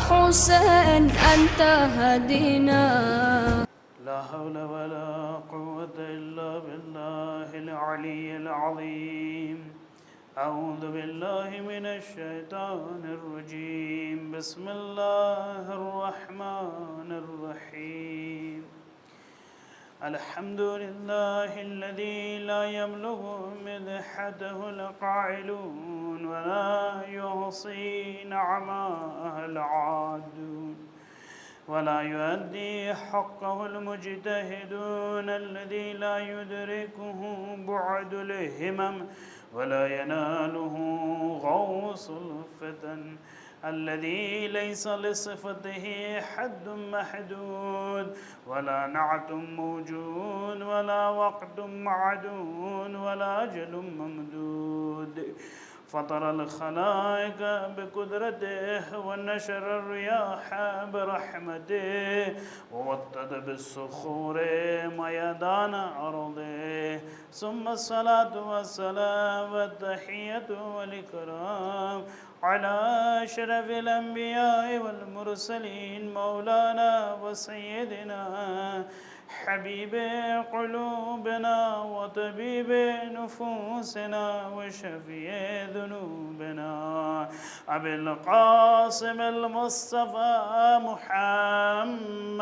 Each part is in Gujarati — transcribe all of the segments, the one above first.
حسين أنت هدينا. لا حول ولا قوة إلا بالله العلي العظيم. أعوذ بالله من الشيطان الرجيم. بسم الله الرحمن الرحيم. الحمد لله الذي لا يبلغ مدحته القائلون ولا يحصي نعماءه العادون ولا يؤدي حقه المجتهدون الذي لا يدركه بعد الهمم ولا يناله غوص الفتن الذي ليس لصفته حد محدود ولا نعت موجود ولا وقت معدود ولا أجل ممدود. فطر الخلائق بقدرته ونشر الرياح برحمته ووطد بالصخور ميدان أرضه. ثم الصلاة والسلام والتحية والإكرام على أشرف الأنبياء والمرسلين مولانا وسيدنا حبيب قلوبنا وطبيب نفوسنا وشفيع ذنوبنا أبي القاسم المصطفى محمد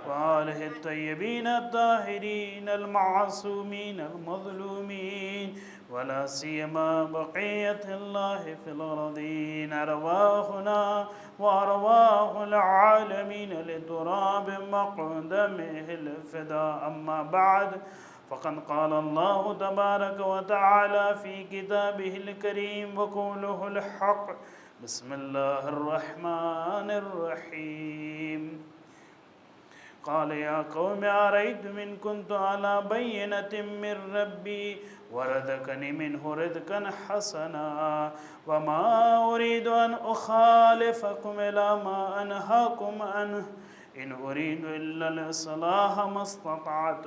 وآله الطيبين الطاهرين المعصومين المظلومين ولا سيما بقية الله في الأرضين. أرواحنا وأرواح العالمين لتراب مقدمه الفداء. أما بعد فقد قال الله تبارك وتعالى في كتابه الكريم وقوله الحق. بسم الله الرحمن الرحيم. قال يا قوم أرأيتم إن كنت على بينة من ربي ورزقني منه رزقا حسنا وما أريد أن أخالفكم إلى ما أنهاكم عنه إن أريد إلا الإصلاح ما استطعت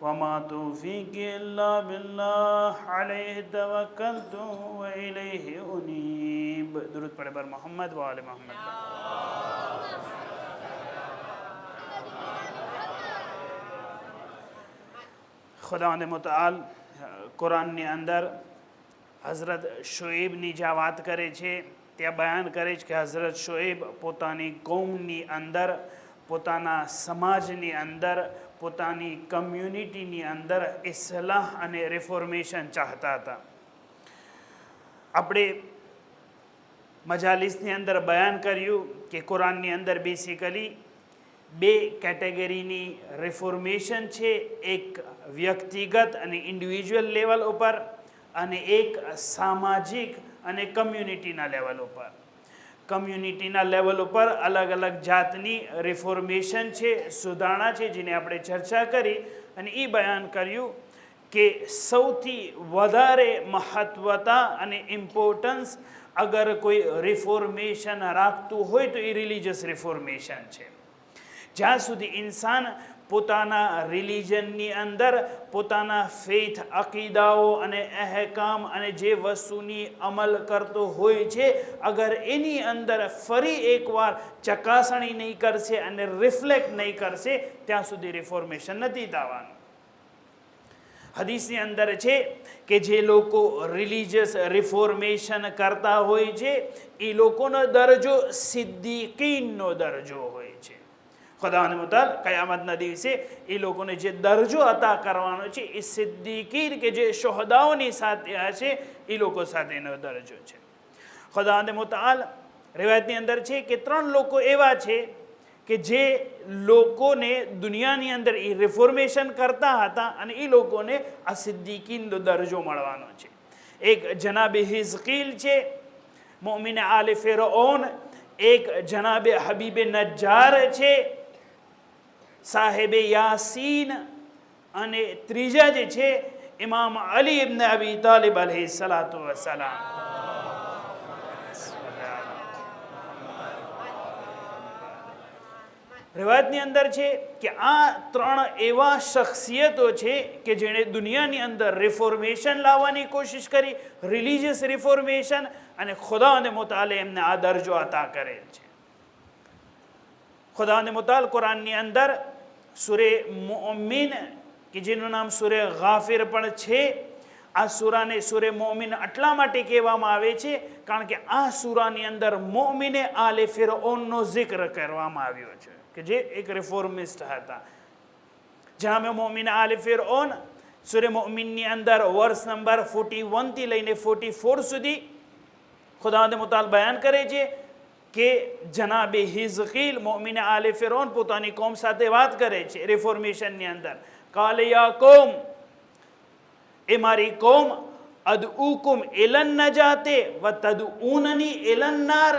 وما توفيقي إلا بالله عليه توكلت وإليه أنيب. درود پڑھے بر محمد و آل محمد. خداوند متعال કુરાનની અંદર હઝરત શોએબની જ્યાં વાત કરે છે ત્યાં બયાન કરે છે કે હઝરત શોએબ પોતાની કૌમની અંદર, પોતાના સમાજની અંદર, પોતાની કમ્યુનિટીની અંદર ઇસ્લાહ અને રિફોર્મેશન ચાહતા હતા. આપણે મજાલિસની અંદર બયાન કર્યું કે કુરાનની અંદર બેસિકલી બે કેટેગરીની રિફોર્મેશન છે, એક વ્યક્તિગત અને ઇન્ડિવિજ્યુઅલ લેવલ ઉપર અને એક સામાજિક અને કમ્યુનિટીના લેવલ ઉપર. કમ્યુનિટીના લેવલ ઉપર અલગ અલગ જાતની રિફોર્મેશન છે, સુધારણા છે, જેની આપણે ચર્ચા કરી અને એ બયાન કર્યું કે સૌથી વધારે મહત્વતા અને ઇમ્પોર્ટન્સ અગર કોઈ રિફોર્મેશન રાખતું હોય તો એ રિલિજિયસ રિફોર્મેશન છે. જ્યાં સુધી ઇન્સાન પોતાના રિલિજનની અંદર પોતાના ફેથ, અકીદાઓ અને અહેકામ અને જે વસ્તુની અમલ કરતો હોય છે, અગર એની અંદર ફરી એકવાર ચકાસણી નહીં કરશે અને રિફ્લેક્ટ નહીં કરશે ત્યાં સુધી રિફોર્મેશન નથી થવાનું. હદીસની અંદર છે કે જે લોકો રિલિજિયસ રિફોર્મેશન કરતા હોય છે એ લોકોનો દરજ્જો સિદ્દીકીનનો દરજ્જો હોય છે. ખુદાવંદ મુતાલ કયામતના દિવસે એ લોકોને જે દરજ્જો અતા કરવાનો છે એ સિદ્દીકીન કે જે શોહદાઓની સાથે હશે એ લોકો સાથેનો દરજ્જો છે. ખુદાવંદ મુતાલ રિવાયતની અંદર છે કે 3 લોકો એવા છે કે જે લોકોને દુનિયાની અંદર એ રિફોર્મેશન કરતા હતા અને એ લોકોને આ સિદ્દીકીનનો દરજ્જો મળવાનો છે. એક જનાબે હિઝકીલ છે, મોમિન આલે ફિરૌન. એક જનાબે હબીબે નજ્જાર છે, સાહેબે યાસીન. અને ત્રીજા જે છે ઇમામ અલી ઇબ્ન અબી તાલિબ અલૈહિસ્સલાતુ વસ્સલામ. રિવાયતની અંદર છે કે આ 3 એવા શખ્સિયતો છે કે જેણે દુનિયાની અંદર રિફોર્મેશન લાવવાની કોશિશ કરી, રિલિજિયસ રિફોર્મેશન, અને ખુદાવંદ મુતાલે એમને આ દરજ્જો અતા કરેલ છે. ખુદાવંદ મુતાલ કુરાનની અંદર સૂરે મુઅમિન કે જેનું નામ સૂરે ગાફિર પણ છે, આ સૂરાને સૂરે મુઅમિન એટલા માટે કહેવામાં આવે છે કારણ કે આ સૂરાની અંદર મુઅમિને આલે ફિરૌનનો જિક્ર કરવામાં આવ્યો છે કે જે એક રિફોર્મિસ્ટ હતા. જનાબે મુઅમિન આલે ફિરૌન સૂરે મુઅમિનની અંદર વર્સ નંબર 41 થી લઈને 44 સુધી ખુદાવંદ મુતાલ બયાન કરે છે કે જનાબે હિઝકીલ મુઅમિન આલે ફિરૌન પોતાની કોમ સાથે વાત કરે છે રિફોર્મેશનની અંદર. કાલે યા કોમ, એ મારી કોમ, અદઉકુમ ઇલન નજાતે વ તદઉનની ઇલન નાર,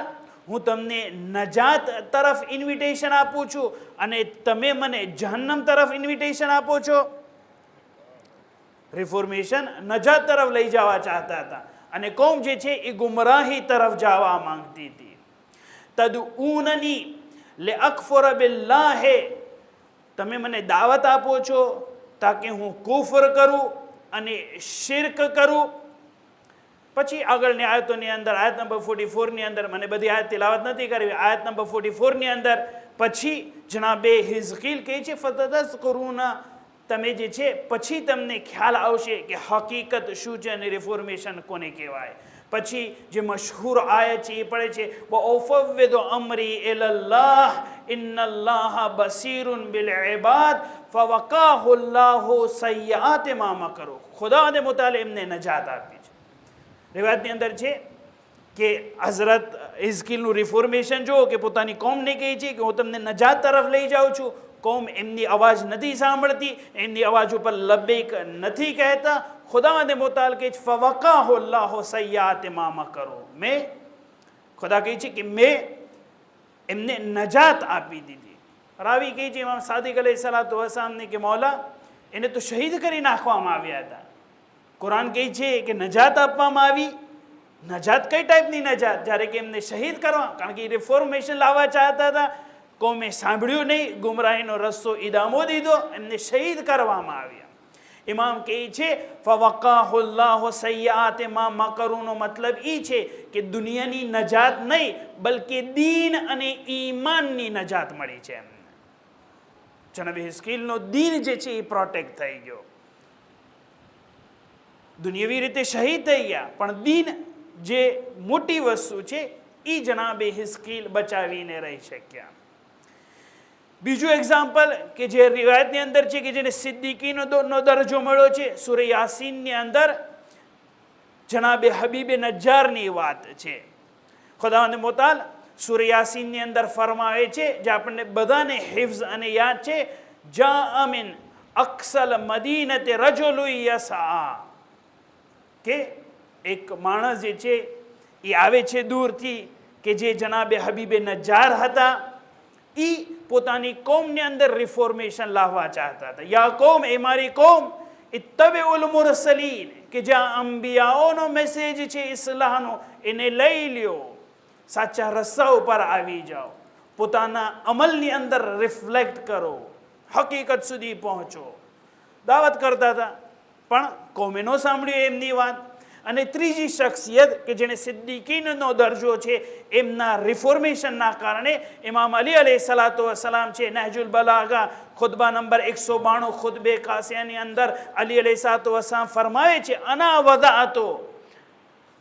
હું તમને નજાત તરફ ઇન્વિટેશન આપું છું અને તમે મને જહન્નમ તરફ ઇન્વિટેશન આપો છો. રિફોર્મેશન નજાત તરફ લઈ જવા ચાહતા હતા અને કોમ જે છે એ ગુમરાહી તરફ જવા માંગતી હતી. તદઉનની લિઅકફુર બિલ્લાહ, તમે મને દાવત આપો છો તાકે હું કુફર કરું અને શિર્ક કરું. પછી આગળની આયતોની અંદર આયત નંબર 44 ની અંદર, મને બધી આયત તિલાવત નથી કરવી, આયત નંબર 44 ની અંદર પછી જનાબે હિઝકીલ કહે છે ફતતઝકુરુના, તમે જે છે પછી તમને ખ્યાલ આવશે કે હકીકત શું છે અને રિફોર્મેશન કોને કહેવાય. પછી જે મશહૂર આયત છે એ પડે છે વઉફવ્વિદુ અમરી ઇલલ્લાહ ઇન્નલ્લાહ બસીરુન બિલ ઇબાદ ફવકાહુ અલ્લાહુ સય્યાત મા મકરૂ. ખુદાવંદ મુતાલે એમને નજાત આપી છે. રિવાયતની અંદર છે કે હઝરત હિઝકીલનું રિફોર્મેશન જો કે પોતાની કોમને કહે છે કે હું તમને નજાત તરફ લઈ જાઉં છું. કોમ એમની અવાજ નથી સાંભળતી, એમની અવાજ ઉપર લબેક નથી કહેતા. ખુદાવંદ મુતાલ કહે છે ફવકાહુ અલ્લાહુ સય્યાત મા મકરૂ, મેં ખુદા કહે છે કે મેં એમને નજાત આપી દીધી. રાવી કહે છે ઇમામ સાદિક અલૈહિસ્સલાતુ વસ્સલામને કે મૌલા એને તો શહીદ કરી નાખવામાં આવ્યા હતા. કુરાન કહે છે કે નજાત આપવામાં આવી. નજાત કઈ ટાઈપની નજાત? જ્યારે કે એમને શહીદ કરવા, કારણ કે રિફોર્મેશન લાવવા ચાહતા હતા, કોમે સાંભળ્યું નહીં, ગુમરાહીનો રસ્તો ઇદામો દીધો, એમને શહીદ કરવામાં આવ્યા. ઇમામ કહે છે ફવકાહુ અલ્લાહુ સય્યાત મા મકરૂનો મતલબ એ છે કે દુનિયાની નજાત નહીં બલકે દીન અને ઈમાનની નજાત મળી છે એમને. જનાબે હિઝકીલનો દીન જે છે એ પ્રોટેક્ટ થઈ ગયો. દુનિયાવી રીતે શહીદ થઈ ગયા પણ દીન જે મોટી વસ્તુ છે એ જનાબે હિઝકીલ બચાવીને રહી શક્યા. બીજું એક્ઝામ્પલ કે જે રિવાયતની અંદર છે કે જેને સિદ્દીકીનો દરજ્જો મળ્યો છે, સૂરે યાસીનની અંદર જનાબે હબીબે નજ્જારની વાત છે. ખુદાવંદ મુતાલ સૂરે યાસીનની અંદર ફરમાવે છે, જે આપણને બધાને હિફ્ઝ અને યાદ છે, જાઅ મિન અક્સલ મદીનતે રજુલુન યસઆ, કે એક માણસ જે છે એ આવે છે દૂરથી કે જે જનાબે હબીબે નજ્જાર હતા. એ પોતાની કોમની અંદર રિફોર્મેશન લાવવા ચાહતા હતા. યા કોમ, એ મારી કોમ, ઇત્તબિઉલ મુરસલીન, કે જ્યાં અંબિયાઓનો મેસેજ છે ઇસ્લાહનો એને લઈ લ્યો, સાચા રસ્તા ઉપર આવી જાઓ, પોતાના અમલની અંદર રિફ્લેક્ટ કરો, હકીકત સુધી પહોંચો. દાવત કરતા હતા પણ કોમે ન સાંભળ્યું એમની વાત. અને ત્રીજી શખ્સિયત કે જેને સિદ્દીકીનનો દરજ્જો છે, એમના રિફોર્મેશનના કારણે ઇમામ અલી અલૈહિસ્સલાતુ વસ્સલામ છે, નહજુલ બલાગા ખુતબા નંબર 192 ખુતબે કાસિયાની અંદર અલી અલૈહિસ્સલાતુ વસ્સલામ ફરમાવે છે અના વદાઅતો,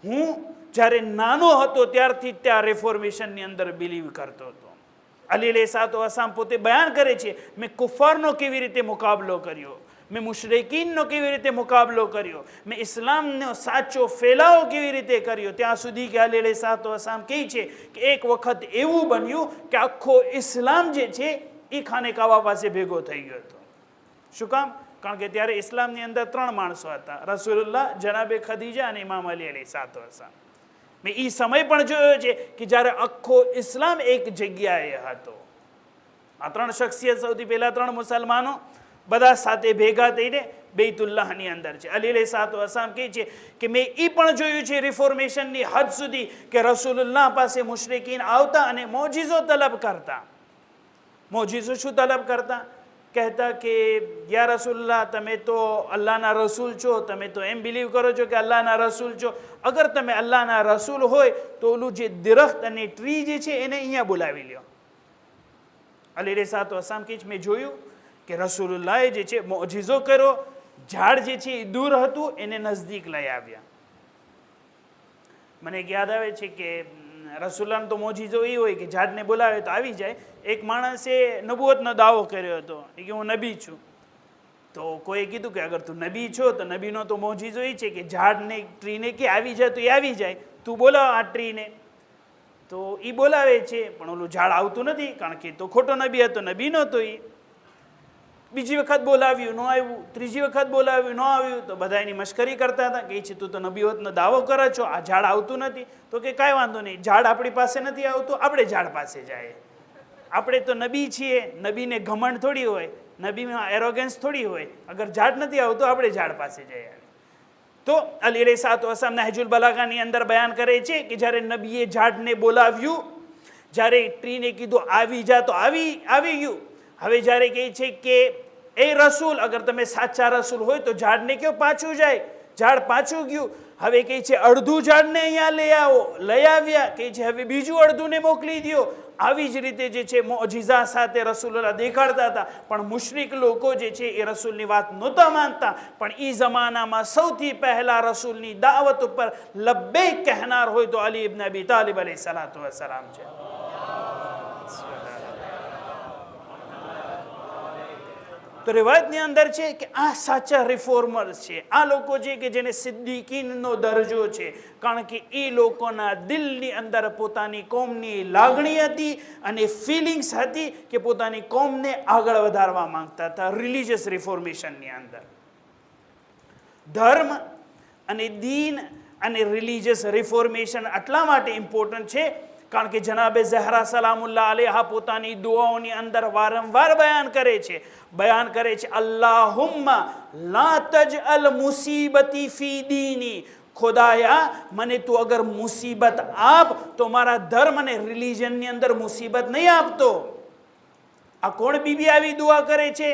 હું જ્યારે નાનો હતો ત્યારથી ત્યાં રિફોર્મેશનની અંદર બિલીવ કરતો હતો. અલી અલૈહિસ્સલાતુ વસ્સલામ પોતે બયાન કરે છે મેં કુફારનો કેવી રીતે મુકાબલો કર્યો, મેં મુશરિકીનનો કેવી રીતે મુકાબલો કર્યો, મેં ઇસ્લામનો સાચો ફેલાવો કેવી રીતે કર્યો. ત્યાં સુધી કે અલી અલૈહિસ્સલાતુ વસ્સલામ કહે છે કે એક વખત એવું બન્યું કે આખો ઇસ્લામ જે છે એ ખાને કાવા પાસે ભેગો થઈ ગયો હતો. શું કામ? કારણ કે ત્યારે ઇસ્લામની અંદર 3 માણસો હતા, રસૂલુલ્લાહ, જનાબે ખદીજા અને ઇમામ અલી અલૈહિસ્સલાતુ વસ્સલામ. મેં એ સમય પણ જોયો છે કે જ્યારે આખો ઇસ્લામ એક જગ્યાએ હતો. આ 3 શખ્સિયત, સૌથી પહેલા 3 મુસલમાનો બધા સાથે ભેગા થઈને બેતુલ્લાહની અંદર છે. અલી અલૈહિસ્સલાતુ વસ્સલામ કહે છે કે મેં એ પણ જોયું છે રિફોર્મેશનની હદ સુધી કે રસૂલુલ્લાહ પાસે મુશરિકીન આવતા અને મોજિઝો તલબ કરતા. મોજીઝો શું તલબ કરતા? કહેતા કે યા રસૂલલ્લાહ, તમે તો અલ્લાહના રસૂલ છો, તમે તો એમ બિલીવ કરો છો કે અલ્લાહના રસૂલ છો. અગર તમે અલ્લાહના રસૂલ હોય તો ઓલું જે દરખ્ત અને ટ્રી જે છે એને અહીંયા બોલાવી લ્યો. અલી અલૈહિસ્સલાતુ વસ્સલામ કહે છે, મેં જોયું કે રસૂલુલ્લાહે જે છે મોજીઝો કર્યો, ઝાડ જે છે એ દૂર હતું, એને નજદીક લઈ આવ્યા. મને યાદ આવે છે કે રસૂલલ્લાહનો તો મોજીઝો એ હોય કે ઝાડને બોલાવે તો આવી જાય. એક માણસે નબુવતનો દાવો કર્યો હતો કે હું નબી છું. તો કોઈએ કીધું કે અગર તું નબી છો તો નબીનો તો મોજીઝો એ છે કે ઝાડને ટ્રીને કે આવી જાય તો એ આવી જાય, તું બોલાવ આ ટ્રીને. તો એ બોલાવે છે પણ ઓલું ઝાડ આવતું નથી, કારણ કે તો ખોટો નબી હતો, નબી નહોતો એ. બીજી વખત બોલાવ્યું, ન આવ્યું. ત્રીજી વખત બોલાવ્યું, ન આવ્યું. તો બધા એની મશ્કરી કરતા હતા કે છે તું તો નબીવતનો દાવો કરે છો, આ ઝાડ આવતું નથી. તો કે કાંઈ વાંધો નહીં, ઝાડ આપણી પાસે નથી આવતું, આપણે ઝાડ પાસે જાય. આપણે તો નબી છીએ, નબીને ઘમંડ થોડી હોય, નબીમાં એરોગન્સ થોડી હોય. અગર ઝાડ નથી આવતું, આપણે ઝાડ પાસે જઈએ. તો અલી અલૈહિસ્સલાતુ વસ્સલામ નહજુલ બલાગાની અંદર બયાન કરે છે કે જ્યારે નબીએ ઝાડને બોલાવ્યું, જ્યારે ટ્રીને કીધું આવી જા તો આવી ગયું. હવે જ્યારે કહે છે કે એ રસૂલ, અગર તમે સાચા રસૂલ હોય તો ઝાડને કયો પાછું જાય, ઝાડ પાછું ગયું. હવે કહે છે અડધું ઝાડને અહીંયા લઈ આવો, લઈ આવ્યા. કહે છે હવે બીજું અડધુંને મોકલી દો. આવી જ રીતે જે છે મોજીઝા સાથે રસૂલુલ્લાહ દેખાડતા હતા. પણ મુશરિક લોકો જે છે એ રસૂલની વાત નહોતા માનતા. પણ એ જમાનામાં સૌથી પહેલા રસૂલની દાવત ઉપર લબ્બૈક કહેનાર હોય તો અલી ઇબ્ન અબી તાલિબ અલૈહિસ્સલાતુ વસ્સલામ છે. તો રિવાયતની અંદર છે કે આ સાચા રિફોર્મર્સ છે, આ લોકો છે કે જેને સિદ્દીકીનનો દરજ્જો છે, કારણ કે એ લોકોના દિલની અંદર પોતાની કોમની લાગણી હતી અને ફિલિંગ્સ હતી કે પોતાની કોમને આગળ વધારવા માંગતા હતા. રિલિજિયસ રિફોર્મેશનની અંદર ધર્મ અને દીન અને રિલિજિયસ રિફોર્મેશન એટલા માટે ઇમ્પોર્ટન્ટ છે કારણ કે જનાબે ઝહરા સલામુલ્લાહ અલૈહા પોતાની દુઆઓની અંદર વારંવાર બયાન કરે છે અલ્લાહુમ્મા લા તજઅલ મુસીબતી ફી દીની, ખુદાયા મને તું અગર મુસીબત આપ તો મારા ધર્મ અને રિલિજનની અંદર મુસીબત નહીં આપતો. આ કોણ બીબી આવી દુઆ કરે છે?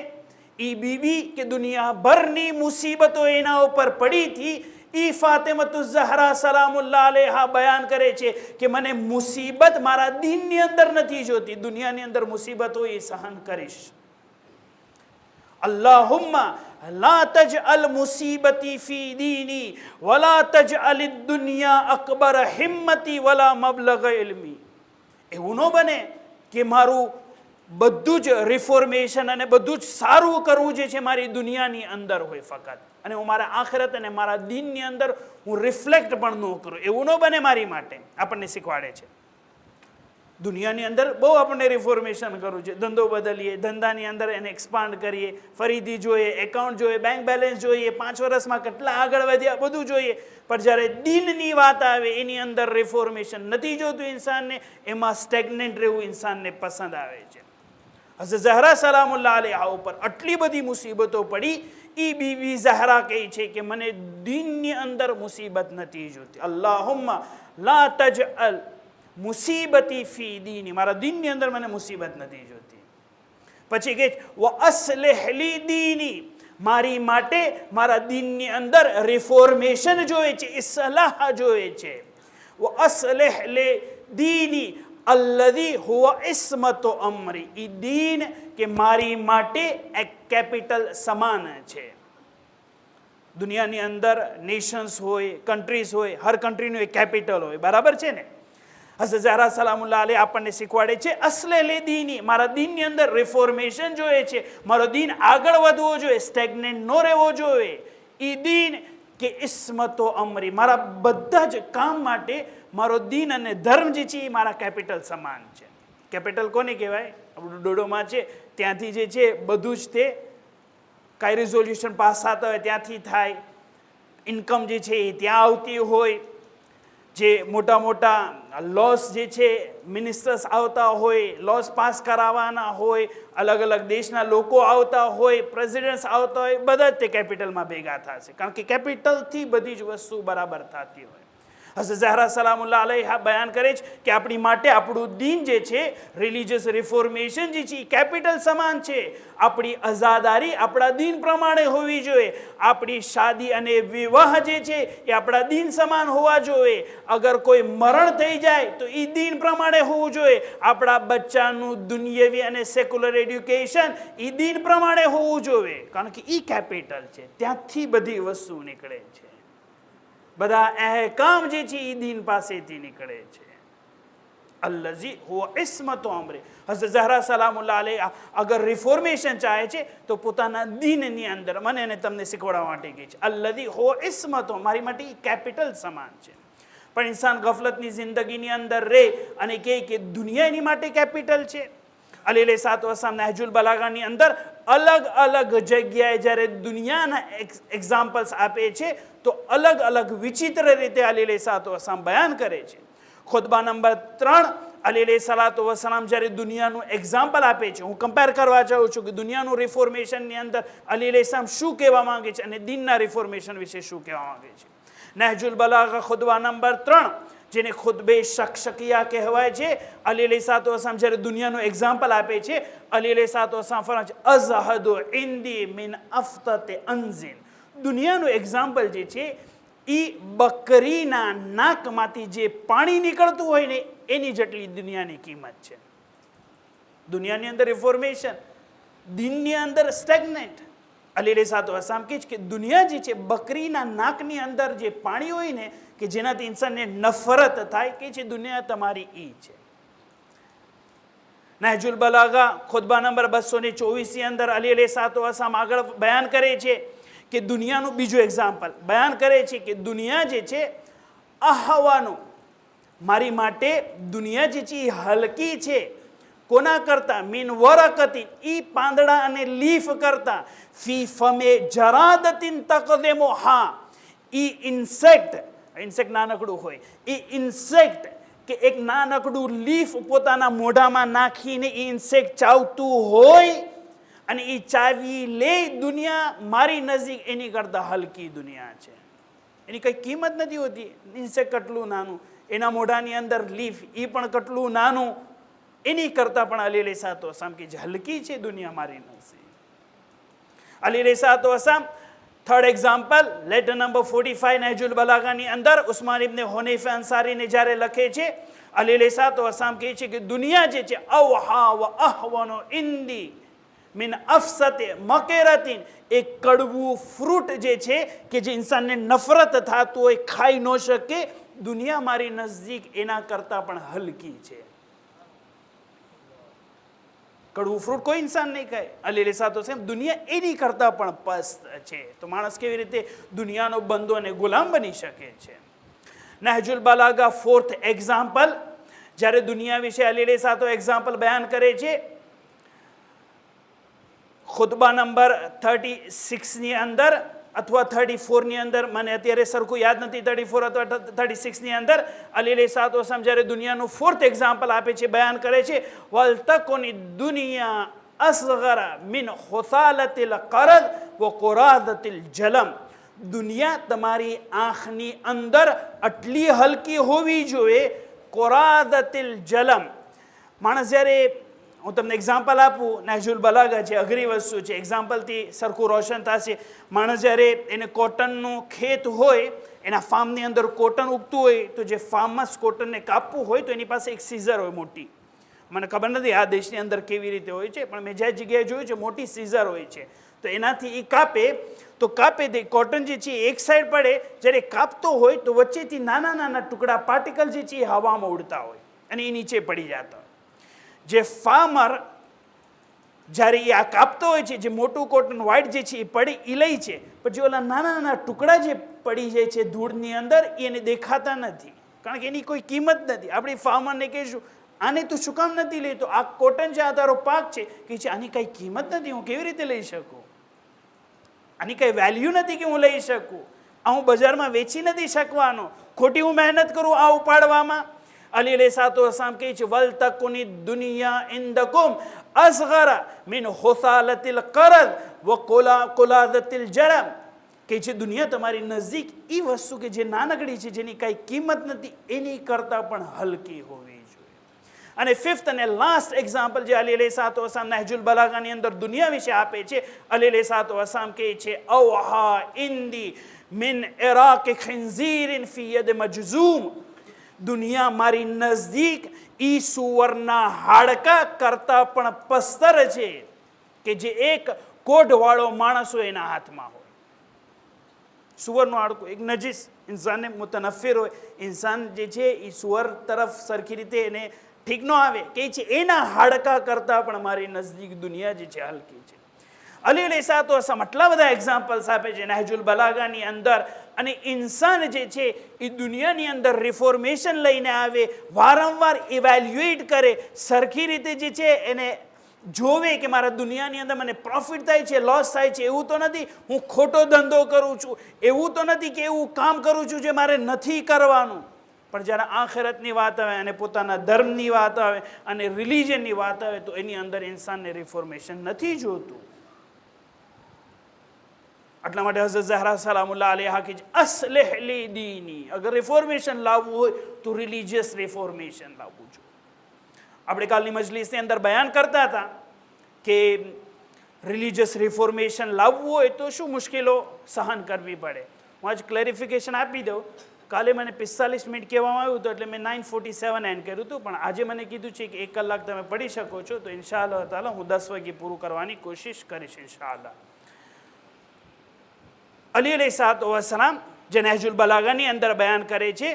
એ બીબી કે દુનિયાભરની મુસીબતો એના ઉપર પડી હતી. ઈ ફાતિમતુ ઝહરા સલામુલ્લાહ અલૈહા બયાન કરે છે કે મને મુસીબત મારા દીનની અંદર નથી જોતી, દુનિયાની અંદર મુસીબત હોય એ સહન કરીશ. અલ્લાહુમ્મા લા તજઅલ મુસીબતી ફી દીની વલા તજઅલ દુનિયા અકબર હિમ્મતી વલા મબલગ ઇલ્મી. એવું ન બને કે મારું બધું જ રિફોર્મેશન અને બધું જ સારું કરવું જે છે મારી દુનિયાની અંદર હોય ફક્ત, અને હું મારા આખિરત અને મારા દીનની અંદર હું રિફ્લેક્ટ પણ ન કરું. એવું ન બને મારી માટે. આપણને શીખવાડે છે દુનિયાની અંદર બહુ આપણને રિફોર્મેશન કરવું છે. ધંધો બદલીએ, ધંધાની અંદર એને એક્સપાન્ડ કરીએ, ફરીથી જોઈએ, એકાઉન્ટ જોઈએ, બેંક બેલેન્સ જોઈએ, 5 વર્ષમાં કેટલા આગળ વધ્યા બધું જોઈએ. પણ જ્યારે દિલની વાત આવે એની અંદર રિફોર્મેશન નથી જોતું ઇન્સાનને, એમાં સ્ટેગ્નન્ટ રહેવું ઇન્સાનને પસંદ આવે છે. હઝરત ઝહરા સલામુલ્લાહ અલૈહા ઉપર આટલી બધી મુસીબતો પડી. ઈ બીબી ઝહરા કહે છે કે મને દીનની અંદર મુસીબત નથી જોતી. અલ્લાહુમ્મા લા તજઅલ મુસીબતી ફી દીની, મારા દીનની અંદર મને મુસીબત નથી જોતી. પછી કહે વ અસ્લિહ લી દીની, મારી માટે મારા દીનની અંદર રિફોર્મેશન જોઈએ છે, ઇસ્લાહ જોઈએ છે. વ અસ્લિહ લી દીની અલ્લઝી હુવા ઇસ્મતુ અમરી, ઈ દીન કે મારી માટે એક કેપિટલ સમાન છે. દુનિયાની અંદર નેશન્સ હોય, કન્ટ્રીઝ હોય, હર કન્ટ્રીનું એક કેપિટલ હોય, બરાબર છે ને? હઝરત ઝહરા સલામુલ્લાહ અલૈહા આપણને શીખવાડે છે અસ્લે લે દીની, મારા દીનની અંદર રિફોર્મેશન જોઈએ છે, મારો દીન આગળ વધવો જોઈએ, સ્ટેગ્નન્ટ ન રહેવો જોઈએ. ઈ દીન કે ઇસ્મતો અમરી, મારા બધા જ કામ માટે મારો દીન અને ધર્મ જે છે એ મારા કેપિટલ સમાન છે. કેપિટલ કોને કહેવાય? આપણું ડોડોમાં છે, ત્યાંથી જે છે બધું જ તે કાંઈ રિઝોલ્યુશન પાસ થતા હોય ત્યાંથી થાય, ઇન્કમ જે છે એ ત્યાં આવતી હોય, જે મોટા મોટા લોસ જે છે મિનિસ્ટર્સ આવતા હોય, લોસ પાસ કરાવવાના હોય, અલગ અલગ દેશના લોકો આવતા હોય, પ્રેસિડેન્ટ્સ આવતા હોય, બધા જ તે કેપિટલમાં ભેગા થશે, કારણ કે કેપિટલથી બધી જ વસ્તુ બરાબર થતી હોય. હઝરત ઝહરા સલામુલ્લાહ અલૈહા બયાન કરે છે કે આપણી માટે આપણું દીન જે છે, રિલિજિયસ રિફોર્મેશન જે છે એ કેપિટલ સમાન છે. આપણી અઝાદારી આપણા દીન પ્રમાણે હોવી જોઈએ. આપણી શાદી અને વિવાહ જે છે એ આપણા દીન સમાન હોવા જોઈએ. અગર કોઈ મરણ થઈ જાય તો એ દીન પ્રમાણે હોવું જોઈએ. આપણા બચ્ચાનું દુનિયાવી અને સેક્યુલર એડ્યુકેશન એ દીન પ્રમાણે હોવું જોઈએ, કારણ કે એ કેપિટલ છે. ત્યાંથી બધી વસ્તુ નીકળે છે. બધા અહેકામ જે છે એ દીન પાસેથી નીકળે છે. અલ્લઝી હુવા ઇસ્મતુ અમરી. હઝરત ઝહરા સલામુલ્લાહ અલૈહા અગર રિફોર્મેશન ચાહે છે તો પોતાના દીનની અંદર મને અને તમને શીખવાડવા માટે કહે છે. અલ્લઝી હુવા ઇસ્મતુ, મારી માટે એ કેપિટલ સમાન છે. પણ ઇન્સાન ગફલતની જિંદગીની અંદર રહે અને કહે કે દુનિયા એની માટે કેપિટલ છે. અલી અલૈહિસ્સલાતુ વસ્સલામ નહજુલ બલાગાની અંદર અલગ અલગ જગ્યાએ જ્યારે દુનિયાના એક્ઝામ્પલ્સ આપે છે તો અલગ અલગ વિચિત્ર રીતે અલી અલૈહિસ્સલાતુ વસ્સલામ બયાન કરે છે. ખુતબા નંબર 3 અલી અલૈહિસ્સલાતુ વસ્સલામ જ્યારે દુનિયાનું એક્ઝામ્પલ આપે છે, હું કમ્પેર કરવા ચાહું છું કે દુનિયાનું રિફોર્મેશનની અંદર અલી અલૈહિસ્સલામ શું કહેવા માંગે છે અને દીનના રિફોર્મેશન વિશે શું કહેવા માંગે છે. નહજુલ બલાગા ખુતબા નંબર 3, જેને ખુતબે શકશકિયા કહેવાય છે, અલી અલૈહિસ્સલાતુ વસ્સલામ જ્યારે દુનિયાનું એક્ઝામ્પલ આપે છે, અલી અલૈહિસ્સલાતુ વસ્સલામ ફરમાવે છે અઝહદુ ઇન્દી મિન અફતત અંઝિન. દુનિયાનું એક્ઝામ્પલ જે છે એ બકરીના નાકમાંથી જે પાણી નીકળતું હોય ને એની જેટલી દુનિયાની કિંમત છે. દુનિયાની અંદર રિફોર્મેશન, દીનની અંદર સ્ટેગ્નેટ. અલી અલૈહિસ્સલાતુ વસ્સલામ કહે છે કે દુનિયા જે છે બકરીના નાકની અંદર જે પાણી હોય ને કે જેનાથી ઇન્સાનને નફરત થાય, કે છે દુનિયા તમારી ઈ છે. નહજુલ બલાગા ખુતબા નંબર 224 ની અંદર અલી અલૈહિસ્સલાતુ વસ્સલામ આગળ બયાન કરે છે કે દુનિયાનું બીજું એક્ઝામ્પલ બયાન કરે છે કે દુનિયા જે છે અહવાનું, મારી માટે દુનિયા જે છે એ હલકી છે. કોના કરતા? મિન વરકતિન, ઈ પાંદડા અને લીફ કરતા. ફી ફમે જરાદતિન તકદેમો, હા ઈ ઇન્સેક્ટ નાનકડું હોય, એ ઇન્સેક્ટ કે એક નાનકડું લીફ પોતાના મોઢામાં નાખીને એ ઇન્સેક્ટ ચાવતું હોય અને એ ચાવી લે, દુનિયા મારી નજીક એની કરતાં હલકી દુનિયા છે. એની કંઈ કિંમત નથી હોતી. ઇન્સેક્ટ કેટલું નાનું, એના મોઢાની અંદર લીફ એ પણ કેટલું નાનું, એની કરતાં પણ અલી અલૈહિસ્સલાતુ વસ્સલામ કે જે હલકી છે દુનિયા મારી નજીક. અલી અલૈહિસ્સલાતુ વસ્સલામ થર્ડ એક્ઝામ્પલ લેટર નંબર 45 નહજુલ બલાગાની અંદર ઉસ્માન ઇબ્ન હુનૈફ અંસારીને જ્યારે લખે છે, અલી અલૈહિસ્સલાતુ વસ્સલામ કહે છે કે દુનિયા જે છે અવહા વ અહવનો ઇન્દી મિન અફસતે મકેરતિન, એક કડવું ફ્રૂટ જે છે કે જે ઇન્સાનને નફરત થતું હોય, ખાઈ ન શકે, દુનિયા મારી નજદીક એના કરતાં પણ હલકી છે. કડવું ફ્રૂટ કોઈ ઇન્સાન નહીં ખાય. અલી અલૈહિસ્સલાતુ વસ્સલામ દુનિયા એની કરતાં પણ પસ્ત છે. તો માણસ કેવી રીતે દુનિયાનો બંદો અને ગુલામ બની શકે છે. નહજુલ બલાગા 4th એક્ઝામ્પલ, જ્યારે દુનિયા વિશે અલી અલૈહિસ્સલાતુ એક્ઝામ્પલ બયાન કરે છે, ખુતબા નંબર 36 ની અંદર અથવા 34 ની અંદર, મને અત્યારે સરખું યાદ નથી, 34 અથવા 36 ની અંદર અલી અલૈહિસ્સલાતુ વસ્સલામ જ્યારે દુનિયાનું 4th એક્ઝામ્પલ આપે છે, બયાન કરે છે વલતકુની દુનિયા અસગરા મિન હુસાલતિલ કરદ વ કુરાદતિલ જલમ. દુનિયા તમારી આંખની અંદર આટલી હલકી હોવી જોઈએ, કુરાદતિલ જલમ. માણસ જ્યારે, હું તમને એક્ઝામ્પલ આપું, નહજુલ બલાગા છે, અઘરી વસ્તુ છે, એક્ઝામ્પલથી સરખું રોશન થશે. માણસ જ્યારે એને કોટનનું ખેત હોય, એના ફાર્મની અંદર કોટન ઉગતું હોય, તો જે ફાર્મમાં કોટનને કાપવું હોય તો એની પાસે એક સીઝર હોય મોટી. મને ખબર નથી આ દેશની અંદર કેવી રીતે હોય છે, પણ મેં જે જગ્યાએ જોયું છે મોટી સીઝર હોય છે. તો એનાથી એ કાપે તે કોટન જે છે એક સાઈડ પડે, જ્યારે કાપતો હોય તો વચ્ચેથી નાના નાના ટુકડા પાર્ટિકલ જે છે એ હવામાં ઉડતા હોય અને એ નીચે પડી જતા હોય. જે ફાર્મર જ્યારે એ આ કાપતો હોય છે, જે મોટું કોટન વ્હાઇટ જે છે એ પડી એ લે છે, પછી ઓલા નાના નાના ટુકડા જે પડી જાય છે ધૂળની અંદર, એને દેખાતા નથી, કારણ કે એની કોઈ કિંમત નથી. આપણે ફાર્મરને કહીશું આને તું શું કામ નથી લેતો, આ કોટન છે, આ તારો પાક છે, કે છે આની કાંઈ કિંમત નથી, હું કેવી રીતે લઈ શકું, આની કાંઈ વેલ્યુ નથી કે હું લઈ શકું, આ હું બજારમાં વેચી નથી શકવાનો, ખોટી હું મહેનત કરું આ ઉપાડવામાં. અલી અલૈહિસ્સલાતુ વસ્સલામ કહે છે વલતકુની દુનિયા ઇન્દકુમ અસગરા મિન હુસાલતિલ કરદ વ કુલાદતિલ જલમ. કે જે દુનિયા તમારી નજીક એ વસ્તુ કે જે નાનકડી છે, જેની કાંઈ કિંમત નથી, એની કરતાં પણ હલકી હોવી જોઈએ. અને ફિફ્થ અને લાસ્ટ એક્ઝામ્પલ જે અલી અલૈહિસ્સલાતુ વસ્સલામ નહજુલ બલાગાની અંદર દુનિયા વિશે આપે છે, અલી અલૈહિસ્સલાતુ વસ્સલામ કહે છે અવહા ઇન્દી મિન ઇરાક ખિંઝીર ફી યદ મજઝૂમ, દુનિયા મારી નજદીક ઈ સુવરના હાડકા કરતાં પણ પસ્તર છે કે જે એક કોઢવાળો માણસ હોય એના હાથમાં હોય. સુવરનું હાડકું એક નજીસ, ઇન્સાનને મુતનફિર હોય, ઇન્સાન જે છે એ સુવર તરફ સરખી રીતે એને ઠીક ન આવે, કે છે એના હાડકા કરતાં પણ મારી નજદીક દુનિયા જે છે હલકી છે. અલી અલૈહિસ્સલાતુ વસ્સલામ આટલા બધા એક્ઝામ્પલ્સ આપે છે નહજુલ બલાગાની અંદર. અને ઇન્સાન જે છે એ દુનિયાની અંદર રિફોર્મેશન લઈને આવે, વારંવાર ઇવેલ્યુએટ કરે, સરખી રીતે જે છે એને જોવે કે મારા દુનિયાની અંદર મને પ્રોફિટ થાય છે, લોસ થાય છે, એવું તો નથી હું ખોટો ધંધો કરું છું, એવું તો નથી કે એવું કામ કરું છું જે મારે નથી કરવાનું. પણ જ્યારે આખિરતની વાત આવે અને પોતાના ધર્મની વાત આવે અને રિલિજનની વાત આવે તો એની અંદર ઇન્સાનને રિફોર્મેશન નથી જોતું. એટલા માટે હઝરત ઝહરા સલામુલ્લાહ અલૈહા કે અસ્લિહ લી દીની, અગર રિફોર્મેશન લાવવું હોય તો રિલિજિયસ રિફોર્મેશન લાવવું જોઈએ. આપણે કાલની મજલિસની અંદર બયાન કરતા હતા કે રિલિજિયસ રિફોર્મેશન લાવવું હોય તો શું મુશ્કેલો સહન કરવી પડે. હું આજ ક્લેરિફિકેશન આપી દઉં. કાલે મને 45 મિનિટ કહેવામાં આવ્યું હતું એટલે મેં 9:47 એન્ડ કર્યું હતું, પણ આજે મને કીધું છે કે 1 કલાક તમે પડી શકો છો, તો ઇન્શાઅલ્લાહ તાલા હું 10 વાગે પૂરું કરવાની કોશિશ કરીશ ઇન્શાઅલ્લાહ. અલી અલૈહિસ્સલાતુ વસ્સલામ જે નહજુલ બલાગાની અંદર બયાન કરે છે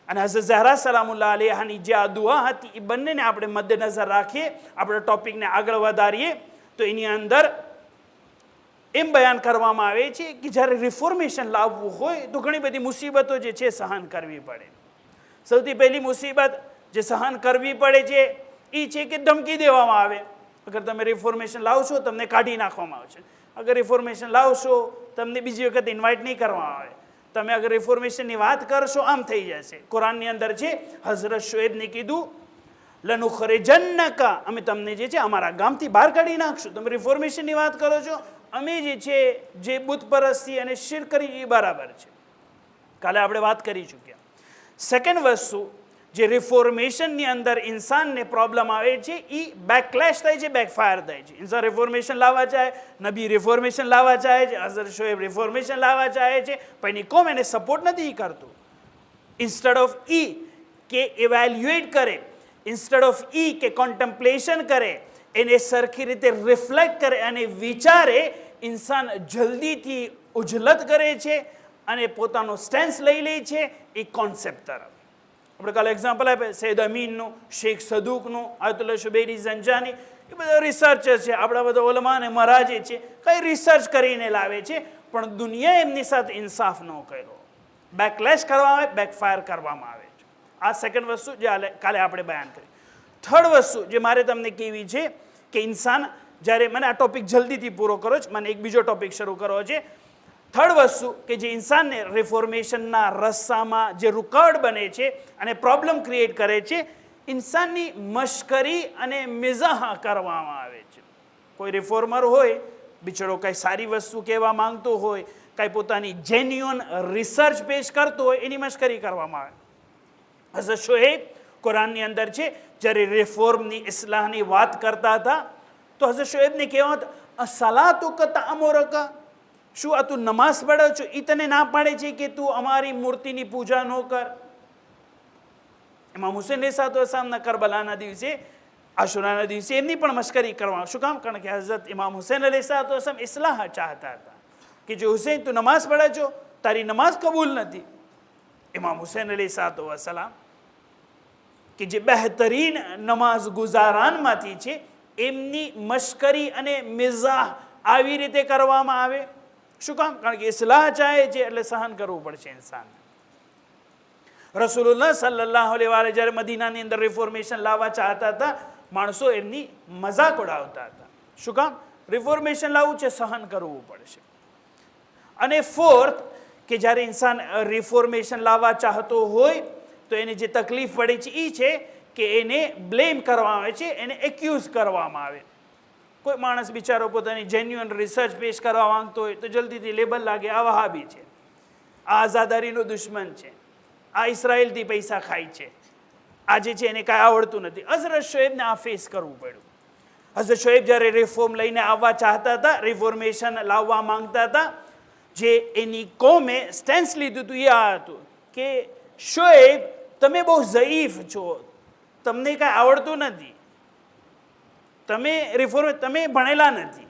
અને હઝરત ઝહરા સલામુલ્લાહ અલૈહાની જે આ દુઆ હતી એ બંનેને આપણે મદ્દેનજર રાખીએ, આપણે ટોપિકને આગળ વધારીએ તો એની અંદર એમ બયાન કરવામાં આવે છે કે જ્યારે રિફોર્મેશન લાવવું હોય તો ઘણી બધી મુસીબતો જે છે સહન કરવી પડે. સૌથી પહેલી મુસીબત જે સહન કરવી પડે છે એ છે કે ધમકી દેવામાં આવે, અગર તમે રિફોર્મેશન લાવશો તમને કાઢી નાખવામાં આવશે, અગર રિફોર્મેશન લાવશો તમને બીજી વખત ઇન્વાઇટ નહીં કરવામાં આવે, તમે અગર રિફોર્મેશનની વાત કરશો આમ થઈ જશે. કુરાનની અંદર છે હઝરત શુએબને કીધું લનુખરિજન્નકા, અમે તમને જે છે અમારા ગામથી બહાર કાઢી નાખશું, તમે રિફોર્મેશનની વાત કરો છો, અમે જે છે જે બુત પરસ્તી અને શિરક કરી એ બરાબર છે. કાલે આપણે વાત કરી ચૂક્યા. સેકન્ડ વસ્તુ જે રિફોર્મેશનની અંદર ઇન્સાનને પ્રોબ્લેમ આવે છે એ બેકલેશ થાય છે, બેકફાયર થાય છે. ઇન્સાન રિફોર્મેશન લાવવા ચાહે, નબી રિફોર્મેશન લાવવા ચાહે છે, હઝરત શોએબ રિફોર્મેશન લાવવા ચાહે છે, પણ એની કોમ એને સપોર્ટ નથી કરતું. ઇન્સ્ટેડ ઓફ કે ઇવેલ્યુએટ કરે, ઇન્સ્ટેડ ઓફ કે કોન્ટેમ્પ્લેશન કરે, એને સરખી રીતે રિફ્લેક્ટ કરે અને વિચારે, ઇન્સાન જલ્દીથી ઉજલત કરે છે અને પોતાનો સ્ટેન્સ લઈ લે છે એ કોન્સેપ્ટ તરફ. આપણે કાલે એક્ઝામ્પલ આપે સૈયદ અમીનનું, શેખ સદુકનું, આયતુલ્લાહ શુબૈરી ઝંજાની, એ બધા રિસર્ચર છે, આપણા બધા ઉલમા અને મહારાજે છે, કંઈ રિસર્ચ કરીને લાવે છે, પણ દુનિયા એમની સાથે ઇન્સાફ ન કર્યો, બેકલેશ કરવામાં આવે, બેકફાયર કરવામાં આવે છે. આ સેકન્ડ વસ્તુ જે કાલે આપણે બયાન કરી. થર્ડ વસ્તુ જે મારે તમને કહેવી છે કે ઇન્સાન જ્યારે, મને આ ટોપિક જલ્દીથી પૂરો કરો છે, મને એક બીજો ટોપિક શરૂ કરવો છે. થર્ડ વસ્તુ કે જે ઇન્સાનને રિફોર્મેશનના રસ્તામાં જે રૂકાવટ બને છે અને પ્રોબ્લેમ ક્રિએટ કરે છે, ઇન્સાનની મશ્કરી અને મિઝાહ કરવામાં આવે છે. કોઈ રિફોર્મર હોય, બિચારો કાંઈ સારી વસ્તુ કહેવા માંગતો હોય, કાંઈ પોતાની જેન્યુઅન રિસર્ચ પેશ કરતો હોય, એની મશ્કરી કરવામાં આવે. હઝરત શોએબ કુરાનની અંદર છે, જ્યારે રિફોર્મની ઇસ્લાહની વાત કરતા હતા તો હઝરત શોએબને કહેવા હતા અસલાતુકા તઅમુરુકા, શું આ તું નમાઝ પઢો છો એ તને ના પાડે છે કે તું અમારી મૂર્તિની પૂજા ન કર? ઇમામ હુસૈન અલૈહિસ્સલાતુ વસ્સલામના કરબલાના દિવસે, આશુરાના દિવસે એમની પણ મશ્કરી કરવા. શું કામ? કારણ કે હઝરત ઇમામ હુસૈન અલૈહિસ્સલાતુ વસ્સલામ ઇસ્લાહ ચાહતા હતા કે જો હુસૈન તું નમાઝ પઢે છો, તારી નમાઝ કબૂલ નથી. ઇમામ હુસૈન અલૈહિસ્સલાતુ વસ્સલામ કે જે બહેતરીન નમાઝ ગુજારાનમાંથી છે, એમની મશ્કરી અને મિઝાહ આવી રીતે કરવામાં આવે. શું કામ? કારણ કે ઇસ્લાહ ચાહે છે એટલે સહન કરવું પડશે ઇન્સાન. રસૂલુલ્લાહ સલ્લલ્લાહુ અલૈહિ વસલ્લમ જ્યારે મદીનાની અંદર રિફોર્મેશન લાવવા ચાહતા હતા, માણસો એમની મજાક ઉડાવતા હતા. શું કામ? રિફોર્મેશન લાવવું છે, સહન કરવું પડશે. અને ફોર્થ કે જ્યારે ઇન્સાન રિફોર્મેશન લાવવા ચાહતો હોય તો એને જે તકલીફ પડે છે એ છે કે એને બ્લેમ કરવામાં આવે છે, એને એક્યુઝ કરવામાં આવે. કોઈ માણસ બિચારો પોતાની જેન્યુઅન રિસર્ચ પેશ કરવા માંગતો હોય તો જલ્દીથી લેબલ લાગે આ વહાબી છે, આ આઝાદારીનો દુશ્મન છે, આ ઇઝરાયલથી પૈસા ખાય છે, આ જે છે એને કાંઈ આવડતું નથી. હઝરત શોએબને આ ફેસ કરવું પડ્યું. હઝરત શોએબ જ્યારે રિફોર્મ લઈને આવવા ચાહતા હતા, રિફોર્મેશન લાવવા માંગતા હતા, જે એની કોમે સ્ટેન્સ લીધું હતું એ આ હતું કે શોએબ તમે બહુ ઝઈફ છો, તમને કાંઈ આવડતું નથી, તમે ભણેલા નથી.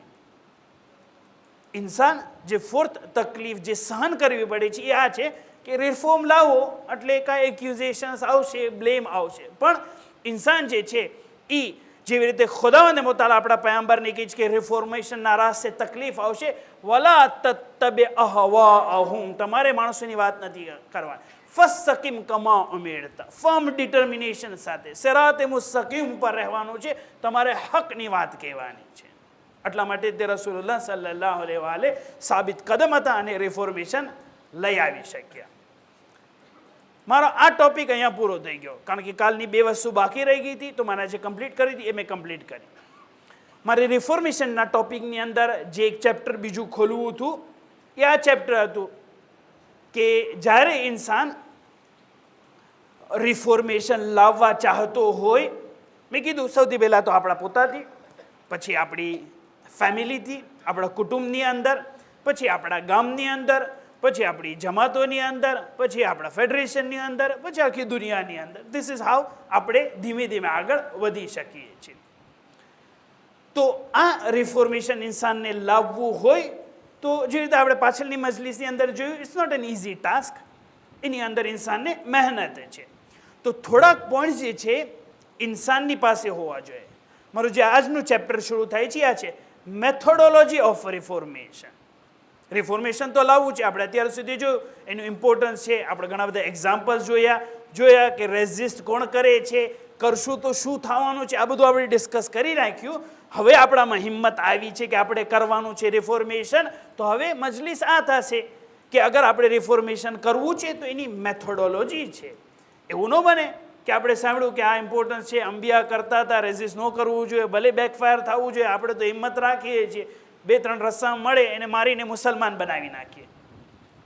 ઇન્સાન જે ફોર્થ તકલીફ જે સહન કરવી પડે છે એ આ છે કે રિફોર્મ લાવો એટલે કાંઈ એક્યુઝેશન્સ આવશે, બ્લેમ આવશે. પણ ઇન્સાન જે છે એ જેવી રીતે ખુદાવંદ મુતાલા આપણા પયગંબરને કહે છે કે રિફોર્મેશનના રાસ્તે તકલીફ આવશે, વલા તત્તબિ અહવાઅહુમ, તમારે માણસોની વાત નથી કરવાની. ફસ્તકિમ કમા ઉમિરતા, ફર્મ ડિટર્મિનેશન સાથે સિરાતે મુસ્તકીમ પર રહેવાનું છે, તમારે હકની વાત કહેવાની છે. એટલા માટે તે રસૂલુલ્લાહ સલ્લલ્લાહુ અલૈહિ વઆલે સાબિત કદમ હતા અને રિફોર્મેશન લઈ આવી શક્યા. મારો આ ટોપિક અહીંયા પૂરો થઈ ગયો, કારણ કે કાલની 2 વસ્તુ બાકી રહી ગઈ હતી તો મારે જે કમ્પ્લીટ કરી હતી એ મેં કમ્પ્લીટ કરી. મારે રિફોર્મેશનના ટોપિકની અંદર જે એક ચેપ્ટર બીજું ખોલવું હતું એ આ ચેપ્ટર હતું કે જ્યારે ઇન્સાન રિફોર્મેશન લાવવા ચાહતો હોય, મેં કીધું સૌથી પહેલાં તો આપણા પોતાથી, પછી આપણી ફેમિલીથી, આપણા કુટુંબની અંદર, પછી આપણા ગામની અંદર, પછી આપણી જમાતોની અંદર, પછી આપણા ફેડરેશનની અંદર, પછી આખી દુનિયાની અંદર. ધીસ ઇઝ હાઉ આપણે ધીમે ધીમે આગળ વધી શકીએ છીએ. તો આ રિફોર્મેશન ઇન્સાનને લાવવું હોય તો જે રીતે આપણે પાછળની મજલિસની અંદર જોયું, it's not an easy task. એની અંદર ઇન્સાનને મહેનત છે. તો થોડાક પોઈન્ટ્સ જે છે ઇન્સાનની પાસે હોવા જોઈએ. મારું જે આજનું ચેપ્ટર શરૂ થાય છે આ છે મેથોડોલોજી ઓફ રિફોર્મેશન. રિફોર્મેશન તો લાવવું છે, આપણે અત્યાર સુધી જોયું એનું ઇમ્પોર્ટન્સ છે, આપણે ઘણા બધા એક્ઝામ્પલ્સ જોયા કે રેઝિસ્ટ કોણ કરે છે, કરશું તો શું થવાનું છે, આ બધું આપણે ડિસ્કસ કરી નાખ્યું. હવે આપણામાં હિંમત આવી છે કે આપણે કરવાનું છે રિફોર્મેશન. તો હવે મજલિસ આ થશે કે અગર આપણે રિફોર્મેશન કરવું છે તો એની મેથોડોલોજી છે. એવું ન બને કે આપણે સાંભળ્યું કે આ ઇમ્પોર્ટન્સ છે, અંબિયા કરતા હતા, રેઝિસ્ટ ન કરવું જોઈએ, ભલે બેકફાયર થવું જોઈએ, આપણે તો હિંમત રાખીએ છીએ, 2-3 રસ્સા મળે એને મારીને મુસલમાન બનાવી નાખીએ.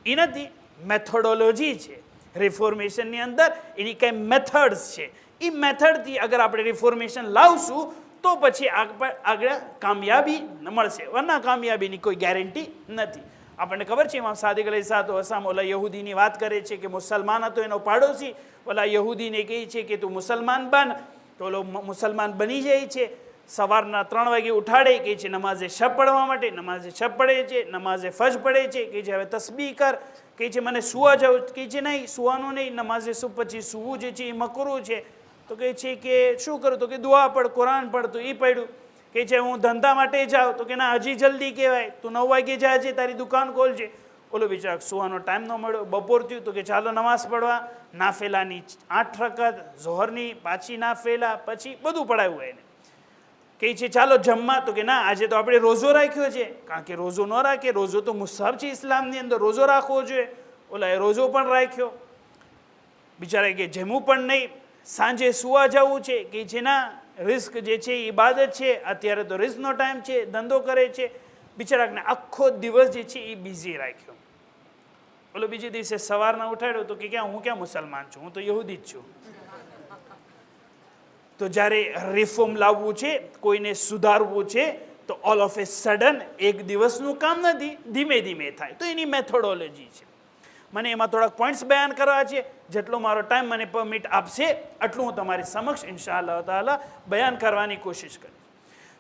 એ નથી, મેથોડોલોજી છે રિફોર્મેશનની અંદર, એની કંઈ મેથડ્સ છે. એ મેથડથી અગર આપણે રિફોર્મેશન લાવશું તો પછી આગળ કામયાબી મળશે, વરના કામયાબીની કોઈ ગેરંટી નથી. આપણને ખબર છે ઇમામ સાદિક અલૈહિસ્સલાતુ વસ્સલામ ઓલા યહૂદીની વાત કરે છે કે મુસલમાન હતો એનો પાડોશી, ઓલા યહૂદીને કહે છે કે તું મુસલમાન બન, તો ઓલો મુસલમાન બની જાય છે. સવારના 3 વાગે ઉઠાડે, કહે છે નમાઝે શબ પડવા માટે, નમાઝે શબ પડે છે, નમાઝે ફજ પડે છે, કહે છે હવે તસ્બીહ કર, કહે છે મને સુવા જાવ, કહે છે નહીં સુવાનું નહીં, નમાઝે સુબ પછી સુવું જે છે એ મકરૂહ છે. તો કહે છે કે શું કરું, તો કે દુઆ પઢ, કુરાન પઢ, તો એ પડ્યું. કહે છે હું ધંધા માટે જાઉં, તો કે ના હજી જલ્દી કહેવાય, તું 9 વાગે જાજે, તારી દુકાન ખોલજે. ઓલો બિચારો સુવાનો ટાઈમ ન મળ્યો, બપોર થયું, તો કે ચાલો નમાઝ પડવા, નાફેલાની 8 રકાત, ઝોહરની પાછી નાફેલા, પછી બધું પડાવ્યું એને. કહે છે ચાલો જમવા, તો કે ના આજે તો આપણે રોઝો રાખ્યો છે, કારણ કે રોઝો ન રાખે, રોઝો તો મુસ્તહબ છે ઇસ્લામની અંદર, રોઝો રાખવો જોઈએ. ઓલાએ રોઝો પણ રાખ્યો, બિચારા કે જમવું પણ નહીં. સાંજે સુવા જવું છે, કે છે ના રિસ્ક જે છે એ ઇબાદત છે, અત્યારે તો રિસ્કનો ટાઈમ છે, ધંધો કરે છે. બિચારાને આખો દિવસ જે છે એ બિઝી રાખ્યો. ઓલો બીજે દિવસે સવારના ઉઠાડ્યો, તો કે હું ક્યાં મુસલમાન છું, હું તો યહૂદી જ છું. તો જ્યારે રિફોર્મ લાવવું છે, કોઈને સુધારવું છે, તો ઓલ ઓફ એ સડન એક દિવસનું કામ નથી, ધીમે ધીમે થાય. તો એની મેથોડોલોજી છે. મને એમાં થોડાક પોઈન્ટ્સ બયાન કરવા છે, જેટલો મારો ટાઈમ મને પરમિટ આપશે એટલું હું તમારી સમક્ષ ઇન્શાઅલ્લાહ તાઆલા બયાન કરવાની કોશિશ કરીશ.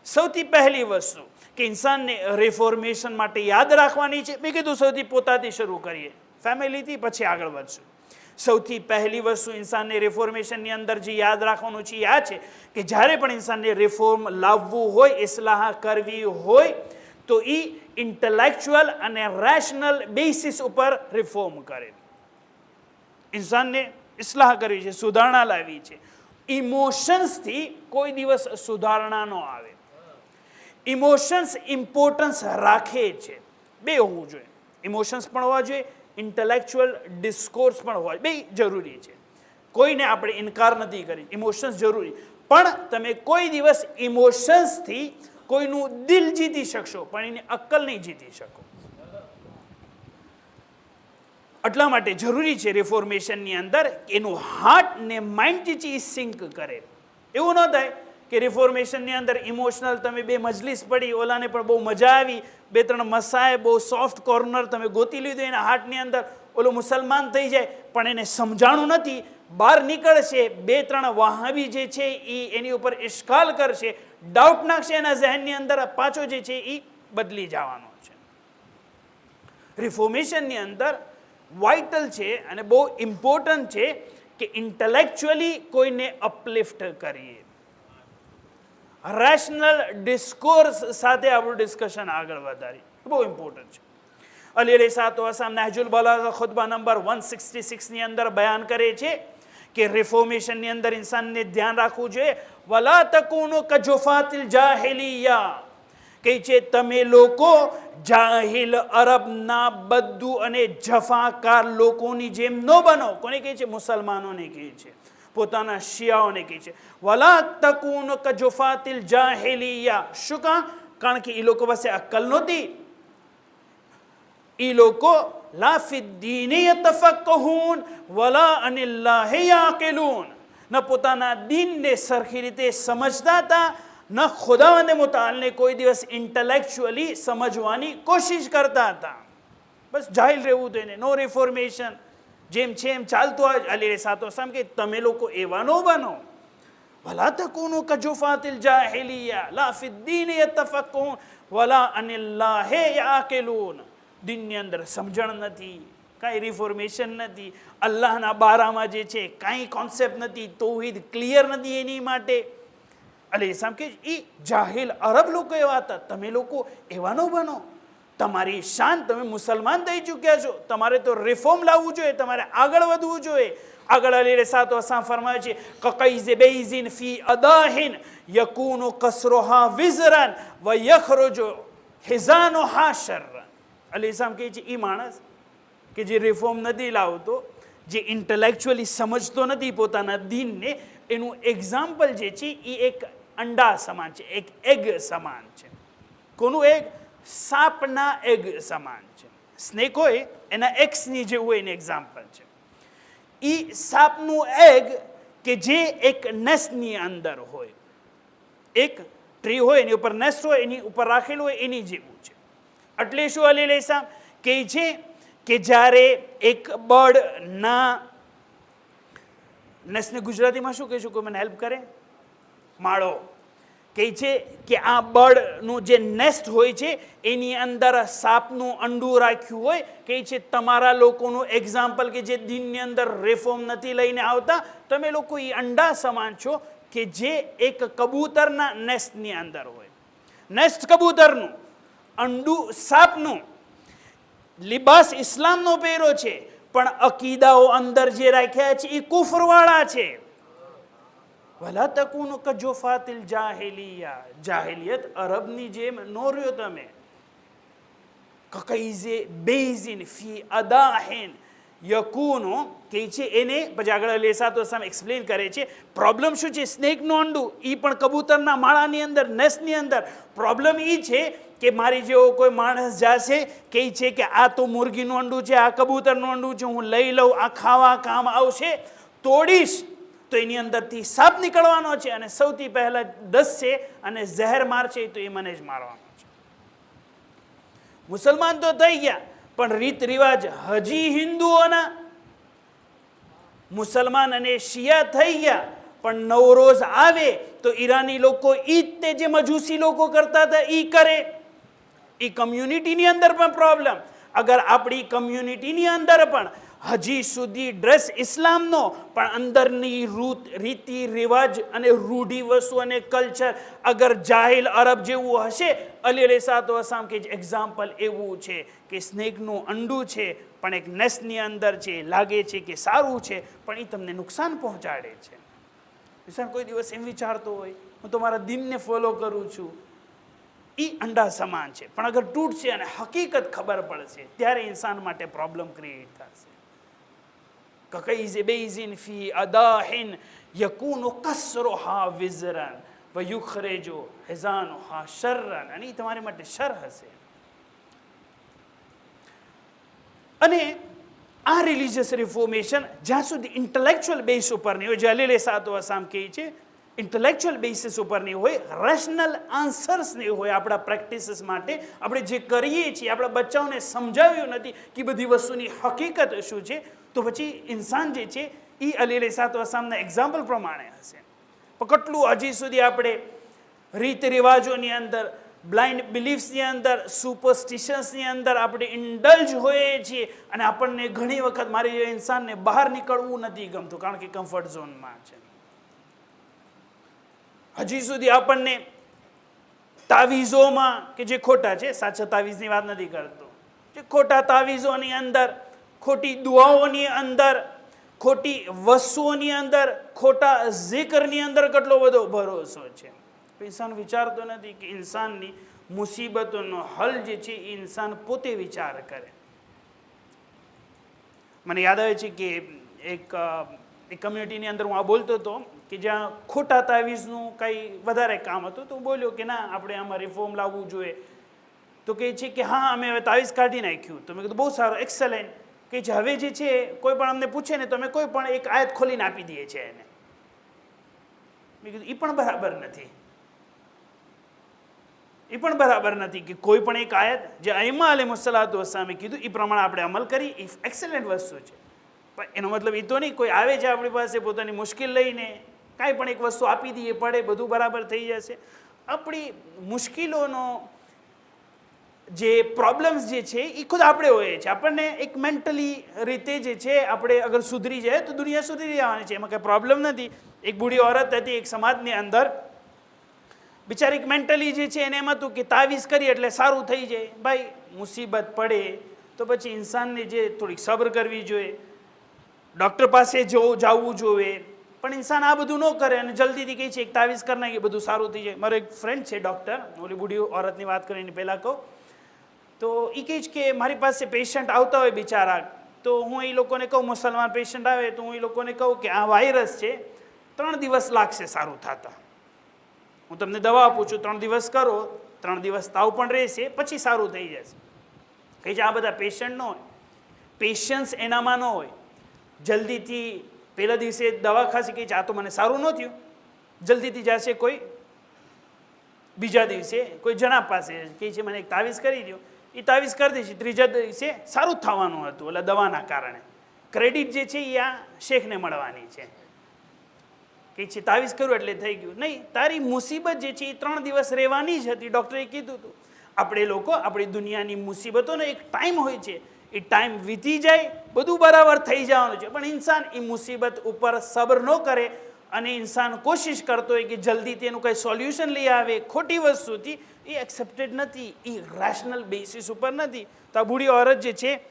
સૌથી પહેલી વસ્તુ કે ઇન્સાનને રિફોર્મેશન માટે યાદ રાખવાની છે, મેં કીધું સૌથી પોતાથી શરૂ કરીએ, ફેમિલીથી, પછી આગળ વધશું. સૌથી પહેલી વસ્તુ ઇન્સાનને રિફોર્મેશનની અંદર જે યાદ રાખવાનું છે એ આ છે કે જ્યારે પણ ઇન્સાનને રિફોર્મ લાવવું હોય, ઇસ્લાહ કરવી હોય, તો એ ઇન્ટેલેક્ચ્યુઅલ અને રેશનલ બેસિસ ઉપર રિફોર્મ કરે. ઇન્સાનને ઇસ્લાહ કરવી છે, સુધારણા લાવવી છે. ઇમોશન્સથી કોઈ દિવસ સુધારણા ન આવે. ઇમોશન્સ ઇમ્પોર્ટન્સ રાખે છે, બે હોવું જોઈએ. ઇમોશન્સ પણ હોવા જોઈએ, ઇન્ટેલેક્ચ્યુઅલ ડિસ્કોર્સ પણ હોવા જોઈએ, બે જરૂરી છે. કોઈને આપણે ઇનકાર નથી કરી, ઇમોશન્સ જરૂરી, પણ તમે કોઈ દિવસ ઇમોશન્સથી કોઈનું દિલ જીતી શકશો પણ એની અક્કલ નહીં જીતી શકો. એટલા માટે જરૂરી છે રિફોર્મેશનની અંદર એનું હાર્ટ ને માઇન્ડ જે છે એ સિંક કરે. એવું ન થાય કે રિફોર્મેશનની અંદર ઇમોશનલ તમે બે મજલિસ પડી, ઓલાને પણ બહુ મજા આવી, 2-3 મસાએ બહુ સોફ્ટ કોર્નર તમે ગોતી લીધું એના હાર્ટની અંદર, ઓલો મુસલમાન થઈ જાય પણ એને સમજાણું નથી, બહાર નીકળશે, 2-3 વહાબી જે છે એ એની ઉપર ઇશ્કાલ કરશે, ડાઉટ નાખશે એના ઝહેનની અંદર, પાછો જે છે એ બદલી જવાનો છે. રિફોર્મેશનની અંદર વાઇટલ છે અને બહુ ઇમ્પોર્ટન્ટ છે કે ઇન્ટેલેક્ચ્યુઅલી કોઈને અપલિફ્ટ કરીએ, રેશનલ ડિસ્કોર્સ સાથે આપણું ડિસ્કશન આગળ વધારીએ, બહુ ઇમ્પોર્ટન્ટ છે. અલી અલૈહિસ્સલાતુ વસ્સલામ નહજુલ બલાગા ખુતબા નંબર 166 અંદર બયાન કરે છે કે રિફોર્મેશનની અંદર ઇન્સાનને ધ્યાન રાખવું જોઈએ, વલા તકૂનુ કજુફાતિલ જાહિલિયા, કે છે તમે લોકો જાહિલ અરબના બદ્દુ અને જફાકાર લોકોની જેમ ન બનો. કોને કહે છે? મુસલમાનોને કહે છે, પોતાના શિયાઓને કહે છે. વલા તકૂનુ કજુફાતિલ જાહિલિયા. શું કામ? કારણ કે એ લોકો પાસે અક્કલ નહોતી. એ લોકો લા ફી દીની યતફક્કહૂન વલા અનિલ્લાહિ યાકિલૂન, ન પોતાના દીનને સરખી રીતે સમજતા હતા, ન ખુદાવંદ મુતાલને કોઈ દિવસ ઇન્ટેલેક્ચ્યુઅલી સમજવાની કોશિશ કરતા હતા. બસ જાહિલ રહેવું તો એને, નો રિફોર્મેશન, જેમ છે એમ ચાલતું હોય. અલી અલૈહિસ્સલાતુ વસ્સલામ કે તમે લોકો એવા ન બનો. વલા તકૂનુ કજુફાતિલ જાહિલિયા લા ફી દીની યતફક્કહૂન વલા અનિલ્લાહિ યાકિલૂન. દીનની અંદર સમજણ નથી, કાંઈ રિફોર્મેશન નથી, અલ્લાહના બારામાં જે છે કાંઈ કોન્સેપ્ટ નથી, તૌહીદ ક્લિયર નથી એની માટે. અલૈહિસ્સલામ કે એ જાહિલ અરબ લોકો એવા હતા, તમે લોકો એવા ન બનો. તમારી શાન, તમે મુસલમાન થઈ ચૂક્યા છો, તમારે તો રિફોર્મ લાવવું જોઈએ, તમારે આગળ વધવું જોઈએ. આગળ અલી અલૈહિસ્સલાતુ વસ્સલામ ફરમાવે છે કકૈઝ બૈઝિન ફી અદાહિન યકૂનુ કસરુહા વિઝરન વ યખરુજુ હિઝાનુહા શર્રન. અલૈહિસ્સલામ કહે છે એ માણસ કે જે રિફોર્મ નથી લાવતો, જે ઇન્ટેલેક્ચ્યુઅલી સમજતો નથી પોતાના દીનને, એનું એક્ઝામ્પલ જે છે એ એક અંડા સમાન છે, એક એગ સમાન છે. કોનું એગ? સાપના એગ સમાન છે. સ્નેક હોય એના એક્સની જેવું હોય એને એક્ઝામ્પલ છે. એ સાપનું એગ કે જે એક નેસ્ટની અંદર હોય, એક ટ્રી હોય એની ઉપર નેસ્ટ હોય, એની ઉપર રાખેલું હોય, એની જેવું છે. એટલે શું અલી અલૈહિસ્સલામ કહે છે કે જ્યારે એક બર્ડના નેસ્ટને ગુજરાતીમાં શું કહીશું? કોઈ મને હેલ્પ કરે? માળો. કહે છે કે આ બર્ડનું જે નેસ્ટ હોય છે એની અંદર સાપનું અંડું રાખ્યું હોય. કહે છે તમારા લોકોનું એક્ઝામ્પલ કે જે દીનની અંદર રિફોર્મ નથી લઈને આવતા, તમે લોકો એ અંડા સમાન છો કે જે એક કબૂતરના નેસ્ટની અંદર હોય. નેસ્ટ કબૂતરનું, અંડું સાપનું. લિબાસ ઇસ્લામનો પહેરો છે પણ અકીદાઓ અંદર જે રાખ્યા છે એ કુફરવાળા છે. વલા તકૂનુ કજુફાતિલ જાહિલિયા, જાહિલિયત અરબની જેમ નો રહ્યો તમે. કકૈઝે બૈઝિન ફી અદાહિન યકૂનુ, કે છે એને પછી આગળ અલૈહિસ્સલાતુ વસ્સલામ એક્સપ્લેન કરે છે પ્રોબ્લેમ શું છે. સ્નેકનું અંડું એ પણ કબૂતરના માળાની અંદર, નેસ્ટની અંદર. પ્રોબ્લેમ એ છે કે મારી જેવો કોઈ માણસ જશે, કહે છે કે આ તો મુરગીનું અંડું છે, આ કબૂતરનું અંડું છે, હું લઈ લઉં, આ ખાવા કામ આવશે, તોડીશ તો એની અંદરથી સાપ નીકળવાનો છે અને સૌથી પહેલા ડસશે અને ઝહેર મારશે તો એ મને જ મારવાનો છે. મુસલમાન તો થઈ ગયા પણ રીત રિવાજ હજી હિન્દુઓના. મુસલમાન અને શિયા થઈ ગયા પણ નવરોઝ આવે તો ઈરાની લોકો ઈ તે જે મજૂસી લોકો કરતા હતા ઈ કરે. એ કમ્યુનિટીની અંદર પણ પ્રોબ્લેમ. અગર આપણી કમ્યુનિટીની અંદર પણ હજી સુધી ડ્રેસ ઇસ્લામનો પણ અંદરની રીતિ રિવાજ અને રૂઢિ વસ્તુ અને કલ્ચર અગર જાહિલ અરબ જેવું હશે. અલી અલૈહિસ્સલાતુ વસ્સલામ કે એક્ઝામ્પલ એવું છે કે સ્નેકનું અંડું છે પણ એક નેસ્ટની અંદર છે, લાગે છે કે સારું છે પણ એ તમને નુકસાન પહોંચાડે છે. ઇન્સાન કોઈ દિવસ એમ વિચારતો હોય હું તો મારા દીનને ફોલો કરું છું, એ અંડા સમાન છે. પણ અગર તૂટશે અને હકીકત ખબર પડશે ત્યારે ઇન્સાન માટે પ્રોબ્લેમ ક્રિએટ થશે. કકૈઝ બૈઝિન ફી અદાહિન યકૂનુ કસરુહા વિઝરન વયુખરેજો હિઝાનુહા શર્રન, અને એ તમારી માટે શર હશે. અને આ રિલિજિયસ રિફોર્મેશન જ્યાં સુધી ઇન્ટેલેક્ચ્યુઅલ બેઝ ઉપર નહીં હોય, જે અલીલ સાતો અસામ કહે છે, ઇન્ટેલેક્ચ્યુઅલ બેસિસ ઉપર નહીં હોય, રેશનલ આન્સર્સ નહીં હોય આપણા પ્રેક્ટિસીસ માટે, આપણે જે કરીએ છીએ આપણા બચ્ચાઓને સમજાવ્યું નથી કે બધી વસ્તુની હકીકત શું છે, તો પછી ઇન્સાન જે છે એ અલીલ સાતો અસામના એક્ઝામ્પલ પ્રમાણે હશે. પણ કેટલું હજી સુધી આપણે રીત રિવાજોની અંદર, બ્લાઇન્ડ બિલીફ્સની અંદર, સુપરસ્ટિશન્સની અંદર આપણે ઇન્ડલ્જ હોઈએ છીએ, અને આપણને ઘણી વખત મારી ઇન્સાનને બહાર નીકળવું નથી ગમતું, કારણ કે કમ્ફર્ટ ઝોનમાં છે. હજી સુધી આપણને તાવીઝોમાં, કે જે ખોટા છે, સાચા તાવીઝની વાત નથી કરતો, જે ખોટા તાવીઝોની અંદર, ખોટી દુઆઓની અંદર, ખોટી વસ્તુઓની અંદર, ખોટા ઝિકરની અંદર કેટલો બધો ભરોસો છે. ઇન્સાન વિચારતો નથી કે ઇન્સાનની મુસીબતોનો હલ જે છે એ ઇન્સાન પોતે વિચાર કરે. મને યાદ આવે છે કે એક કમ્યુનિટીની અંદર હું આ બોલતો હતો કે જ્યાં ખોટા તાવીઝનું કંઈ વધારે કામ હતું, તો હું બોલ્યો કે ના, આપણે આમાં રિફોર્મ લાવવું જોઈએ. તો કહે છે કે હા, અમે હવે તાવીઝ કાઢી નાખ્યું. તો મેં કીધું બહુ સારું, એક્સેલેન્ટ. કે છે હવે જે છે કોઈ પણ અમને પૂછે ને તો અમે કોઈ પણ એક આયત ખોલીને આપી દઈએ છીએ એને. મેં કીધું એ પણ બરાબર નથી, એ પણ બરાબર નથી કે કોઈ પણ એક આયત જે અઈમા અલૈહિસ્સલાતુ વસ્સલામે કીધું એ પ્રમાણે આપણે અમલ કરી, એ એક્સેલન્ટ વસ્તુ છે. પણ એનો મતલબ એ તો નહીં કોઈ આવે છે આપણી પાસે પોતાની મુશ્કેલ લઈને, કાંઈ પણ એક વસ્તુ આપી દઈએ, પડે, બધું બરાબર થઈ જશે. આપણી મુશ્કેલોનો જે પ્રોબ્લેમ્સ જે છે એ ખુદ આપણે હોઈએ છીએ. આપણને એક મેન્ટલી રીતે જે છે આપણે અગર સુધરી જાય તો દુનિયા સુધરી જવાની છે, એમાં કંઈ પ્રોબ્લેમ નથી. એક બુઢી ઓરત હતી એક સમાજની અંદર, બિચારી મેન્ટલી જે છે એને એમ હતું કે તાવીઝ કરી એટલે સારું થઈ જાય. ભાઈ, મુસીબત પડે તો પછી ઇન્સાનને જે થોડીક સબ્ર કરવી જોઈએ, ડૉક્ટર પાસે જવું જોઈએ, પણ ઇન્સાન આ બધું ન કરે અને જલ્દીથી કહે છે એક તાવીઝ કરી નાખીએ બધું સારું થઈ જાય. મારો એક ફ્રેન્ડ છે ડૉક્ટર, ઓલી બુઢી ઓરતની વાત કરીને પહેલાં કહું તો એ કહે છે કે મારી પાસે પેશન્ટ આવતા હોય બિચારા, તો હું એ લોકોને કહું, મુસલમાન પેશન્ટ આવે તો હું એ લોકોને કહું કે આ વાયરસ છે, 3 દિવસ લાગશે સારું થતા. હું તમને દવા આપું છું, 3 દિવસ કરો, 3 દિવસ તાવ પણ રહેશે, પછી સારું થઈ જશે. કહે છે આ બધા પેશન્ટ ન હોય, પેશન્સ એનામાં ન હોય. જલ્દીથી પહેલા દિવસે દવા ખાશે, કહે છે આ તો મને સારું ન થયું, જલ્દીથી જશે કોઈ બીજા દિવસે કોઈ જનાબ પાસે, કહે છે મને એક તાવીઝ કરી દો, એ તાવીઝ કરી દે છે, 3જા દિવસે સારું જ થવાનું હતું એટલે દવાના કારણે. ક્રેડિટ જે છે એ આ શેખને મળવાની છે. કે છે તાવીઝ કર્યું એટલે થઈ ગયું. નહીં, તારી મુસીબત જે છે એ 3 દિવસ રહેવાની જ હતી, ડૉક્ટરે કીધું હતું. આપણે લોકો આપણી દુનિયાની મુસીબતોનો એક ટાઈમ હોય છે, એ ટાઈમ વીતી જાય બધું બરાબર થઈ જવાનું છે, પણ ઇન્સાન એ મુસીબત ઉપર સબ્ર ન કરે અને ઇન્સાન કોશિશ કરતો હોય કે જલ્દી તેનું કંઈ સોલ્યુશન લઈ આવે ખોટી વસ્તુથી, એ એક્સેપ્ટેડ નથી, એ રેશનલ બેસિસ ઉપર નથી. તો આ બુઢી ઓરત જે છે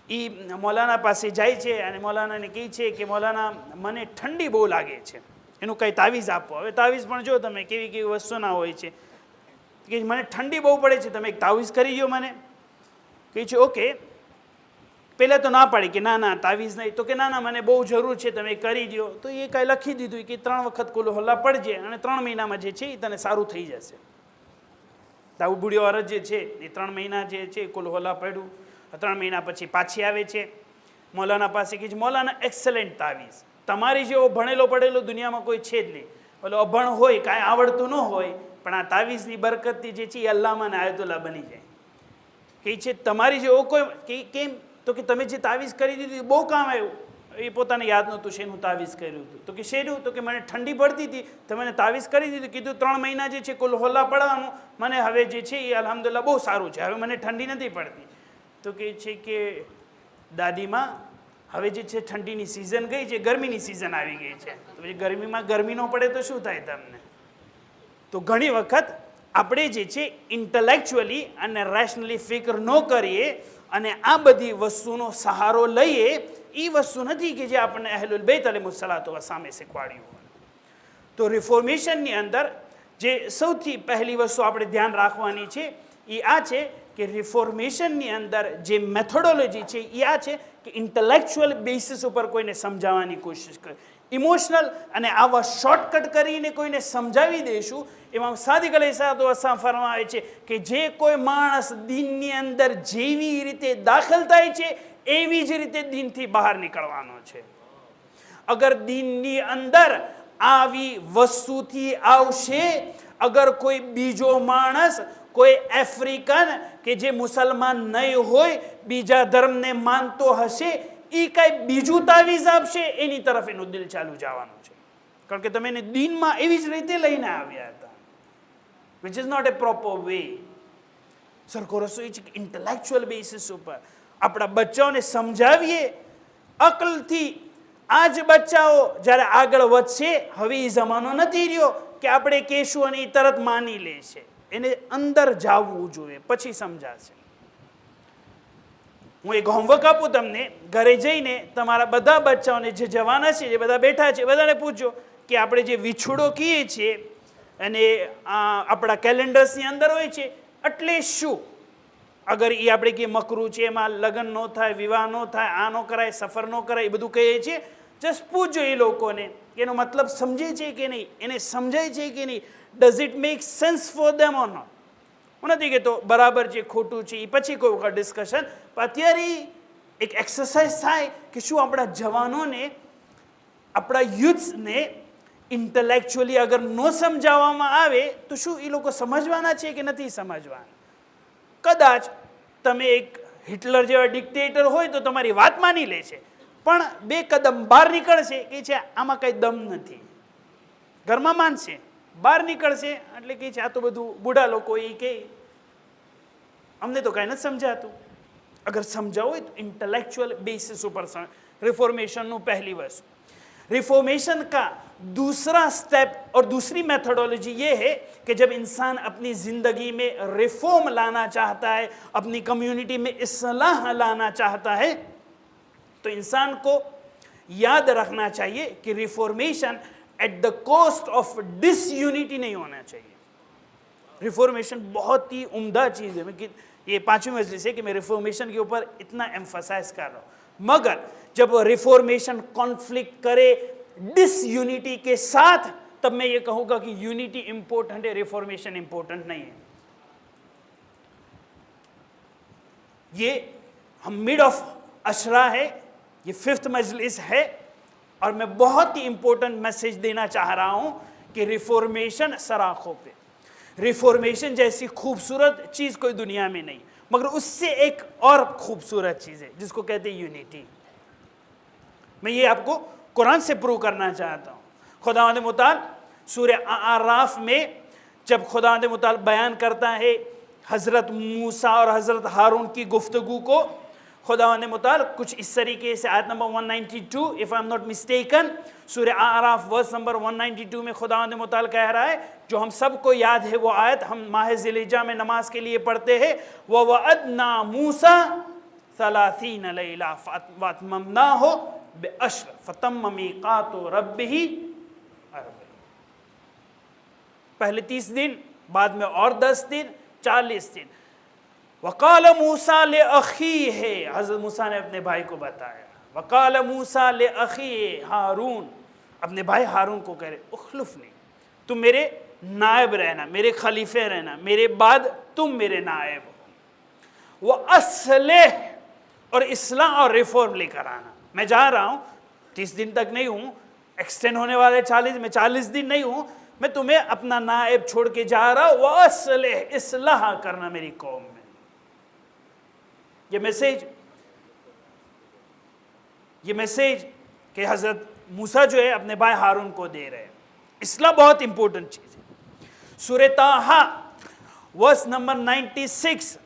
એ મૌલાના પાસે જાય છે અને મૌલાનાને કહે છે કે મૌલાના મને ઠંડી બહુ લાગે છે, એનું કંઈ તાવીઝ આપો. હવે તાવીઝ પણ જો તમે કેવી કેવી વસ્તુના હોય છે, કે મને ઠંડી બહુ પડે છે, તમે એક તાવીઝ કરી દો મને. કહે છે ઓકે. પહેલાં તો ના પાડી કે ના ના તાવીઝ નહીં, તો કે ના ના મને બહુ જરૂર છે તમે કરી દો. તો એ કાંઈ લખી દીધું કે 3 વખત કુલ હોલ્લા પડજે અને 3 મહિનામાં જે છે એ તને સારું થઈ જશે. દાઉદ બુઢી ઓરત જે છે એ 3 મહિના જે છે કુલ હોલ્લા પડ્યું, 3 મહિના પછી પાછી આવે છે મૌલાના પાસે, કે મૌલાના એક્સેલન્ટ તાવીઝ, તમારી જેવો ભણેલો પડેલો દુનિયામાં કોઈ છે જ નહીં. બોલો અભણ હોય, કાંઈ આવડતું ન હોય, પણ આ તાવીઝની બરકતથી જે છે એ અલ્લાહમાં ને આયતુલ્લાહ બની જાય. કે છે તમારી જેવો કોઈ, કેમ? તો કે તમે જે તાવીઝ કરી દીધી બહુ કામ આવ્યું. એ પોતાને યાદ નહોતું શેનું તાવીઝ કર્યું હતું. તો કે શેનું? તો કે મને ઠંડી પડતી હતી, તમે મને તાવીઝ કરી દીધું, કીધું 3 મહિના જે છે કુલ હોલ્લા પડવાનું, મને હવે જે છે એ અલ્હમ્દુલિલ્લાહ બહુ સારું છે, હવે મને ઠંડી નથી પડતી. તો કહે છે કે દાદીમાં હવે જે છે ઠંડીની સિઝન ગઈ છે, ગરમીની સિઝન આવી ગઈ છે, તો પછી ગરમીમાં ગરમી ન પડે તો શું થાય તમને? તો ઘણી વખત આપણે જે છે ઇન્ટેલેક્ચ્યુઅલી અને રેશનલી ફિકર ન કરીએ અને આ બધી વસ્તુનો સહારો લઈએ, એ વસ્તુ નથી કે જે આપણને અહલુલ બૈત અલૈહિસ્સલાતુ વસ્સલામે શીખવાડ્યું હોય. તો રિફોર્મેશનની અંદર જે સૌથી પહેલી વસ્તુ આપણે ધ્યાન રાખવાની છે એ આ છે કે રિફોર્મેશનની અંદર જે મેથોડોલોજી છે એ આ છે કે ઇન્ટેલેક્ચ્યુઅલ બેસિસ ઉપર કોઈને સમજાવવાની કોશિશ કરે. ઇમોશનલ અને આવા શોર્ટકટ કરીને કોઈને સમજાવી દઈશું. ઇમામ સાદિક અલૈહિસ્સલામ ફરમાવે છે કે જે કોઈ માણસ દીનની અંદર જેવી રીતે દાખલ થાય છે એવી જ રીતે દીનથી બહાર નીકળવાનો છે. અગર દીનની અંદર આવી વસ્તુથી આવશે, અગર કોઈ બીજો માણસ, કોઈ આફ્રિકન કે જે મુસલમાન નહીં હોય, બીજા ધર્મને માનતો હશે, એ કાંઈ બીજું તાવીઝ આપશે, એની તરફ એનું દિલ ચાલુ જવાનું છે. કારણ કે તમે એને દીનમાં એવી જ રીતે લઈને આવ્યા હતા, which is not a proper way. સરખો રસ્તો એ છે કે ઇન્ટેલેક્ચ્યુઅલ બેસિસ ઉપર આપણા બચ્ચાઓને સમજાવીએ અકલથી. આ જ બચ્ચાઓ જ્યારે આગળ વધશે, હવે એ જમાનો નથી રહ્યો કે આપણે કહેશું અને એ તરત માની લે છે. એને અંદર જવું જોઈએ, પછી સમજાશે. હું એક હોમવર્ક આપું તમને, ઘરે જઈને તમારા બધા બચ્ચાઓને જે જવાના છે, જે બધા બેઠા છે, બધાને પૂછજો કે આપણે જે વિછોડો કહીએ છીએ અને આપણા કેલેન્ડર્સની અંદર હોય છે એટલે શું? અગર એ આપણે કે મકરું છે, એમાં લગ્ન ન થાય, વિવાહ ન થાય, આ ન કરાય, સફર ન કરાય, એ બધું કહીએ છીએ. જસ્ટ પૂછજો એ લોકોને એનો મતલબ સમજે છે કે નહીં, એને સમજાય છે કે નહીં, does it make sense for them or not. હું નથી કહેતો બરાબર છે ખોટું છે, એ પછી કોઈ વખત ડિસ્કશન. અત્યારે એક એક્સરસાઇઝ થાય કે શું આપણા જવાનોને, આપણા યુથ્સને ઇન્ટેલેક્ચ્યુઅલી અગર ન સમજાવવામાં આવે તો શું એ લોકો સમજવાના છે કે નથી સમજવાના? કદાચ તમે એક હિટલર જેવા ડિક્ટેટર હોય તો તમારી વાત માની લે છે, પણ 2 કદમ બહાર નીકળશે કે છે આમાં કંઈ દમ નથી, ઘરમાં માનશે, બહાર નીકળશે એટલે કે છે આ તો બધું બુઢા લોકો એ કહે, અમને તો કાંઈ નથી સમજાતું. અગર સમજાવો હોય તો इंटेलेक्चुअल बेसिस ઉપર रिफॉर्मेशन पहली वस्तु. रिफॉर्मेशन का दूसरा स्टेप और दूसरी मेथोडोलॉजी ये है कि जब इंसान अपनी ज़िंदगी में रिफॉर्म लाना चाहता है, अपनी कम्युनिटी में इस्लाह लाना चाहता है, तो इंसान को याद रखना चाहिए कि reformation at the cost of disunity नहीं होना चाहिए. रिफॉर्मेशन बहुत ही उम्दा चीज़ है. ये 5वीं मजलिस है कि मैं रिफॉर्मेशन के ऊपर इतना एम्फसाइज कर रहा हूँ. मगर जब रिफॉर्मेशन कॉन्फ्लिक्ट करे डिसयूनिटी के साथ, तब मैं ये कहूँगा कि यूनिटी इंपॉर्टेंट है, रिफॉर्मेशन इंपॉर्टेंट नहीं है. ये हम मिड ऑफ अशरा है, ये 5th मजलिस है, और मैं बहुत ही इंपॉर्टेंट मैसेज देना चाह रहा हूँ कि रिफॉर्मेशन सराखों पे. रिफॉर्मेशन जैसी खूबसूरत चीज़ कोई दुनिया में नहीं, मगर उससे एक और खूबसूरत चीज़ है जिसको कहते हैं यूनिटी. मैं ये आपको कुरान से प्रूव करना चाहता हूँ. खुदावंद मुताल सूरह आराफ में जब खुदावंद मुताल बयान करता है हज़रत मूसा और हज़रत हारून की गुफ्तगू को, खुदावंद मुताल कुछ इस तरीके से आयत number 192 if I am not mistaken, सूरह आराफ वर्स नंबर 192 में खुदावंद मुताल कह रहा है, जो हम सबको याद है वो आयत, हम माह ज़िलहिज्जा में नमाज के लिए पढ़ते हैं, वअदना मूसा 30 लैला फअतममनाहु बिअश्र फतम्म मीक़ातु रब्बिही 40. पहले 30 दिन, बाद में और 10 दिन, 40 दिन. वक़ाल मूसा ले अखी है, हज़रत मूसा ने अपने भाई को बताया. वक़ाल मूसा ले अखी हारून, अपने भाई हारून को कह रहे उखलुफ़नी, तुम मेरे नायब रहना, मेरे खलीफे रहना, मेरे बाद तुम मेरे नायब हो. वह अस्लेह, और इस्लाह और रिफॉर्म लेकर आना. मैं जा रहा हूँ, 30 दिन तक नहीं हूँ, एक्सटेंड होने वाले 40, मैं 40 दिन नहीं हूँ, मैं तुम्हें अपना नायब छोड़ के जा रहा हूँ. वह अस्लेह, इस्लाह करना मेरी कौम में. ये मैसेज कि हज़रत मूसा जो है अपने भाई हारून को दे रहे हैं. इस्लाह बहुत इंपॉर्टेंट चीज़ है. सूरह ताहा वर्स नंबर 96,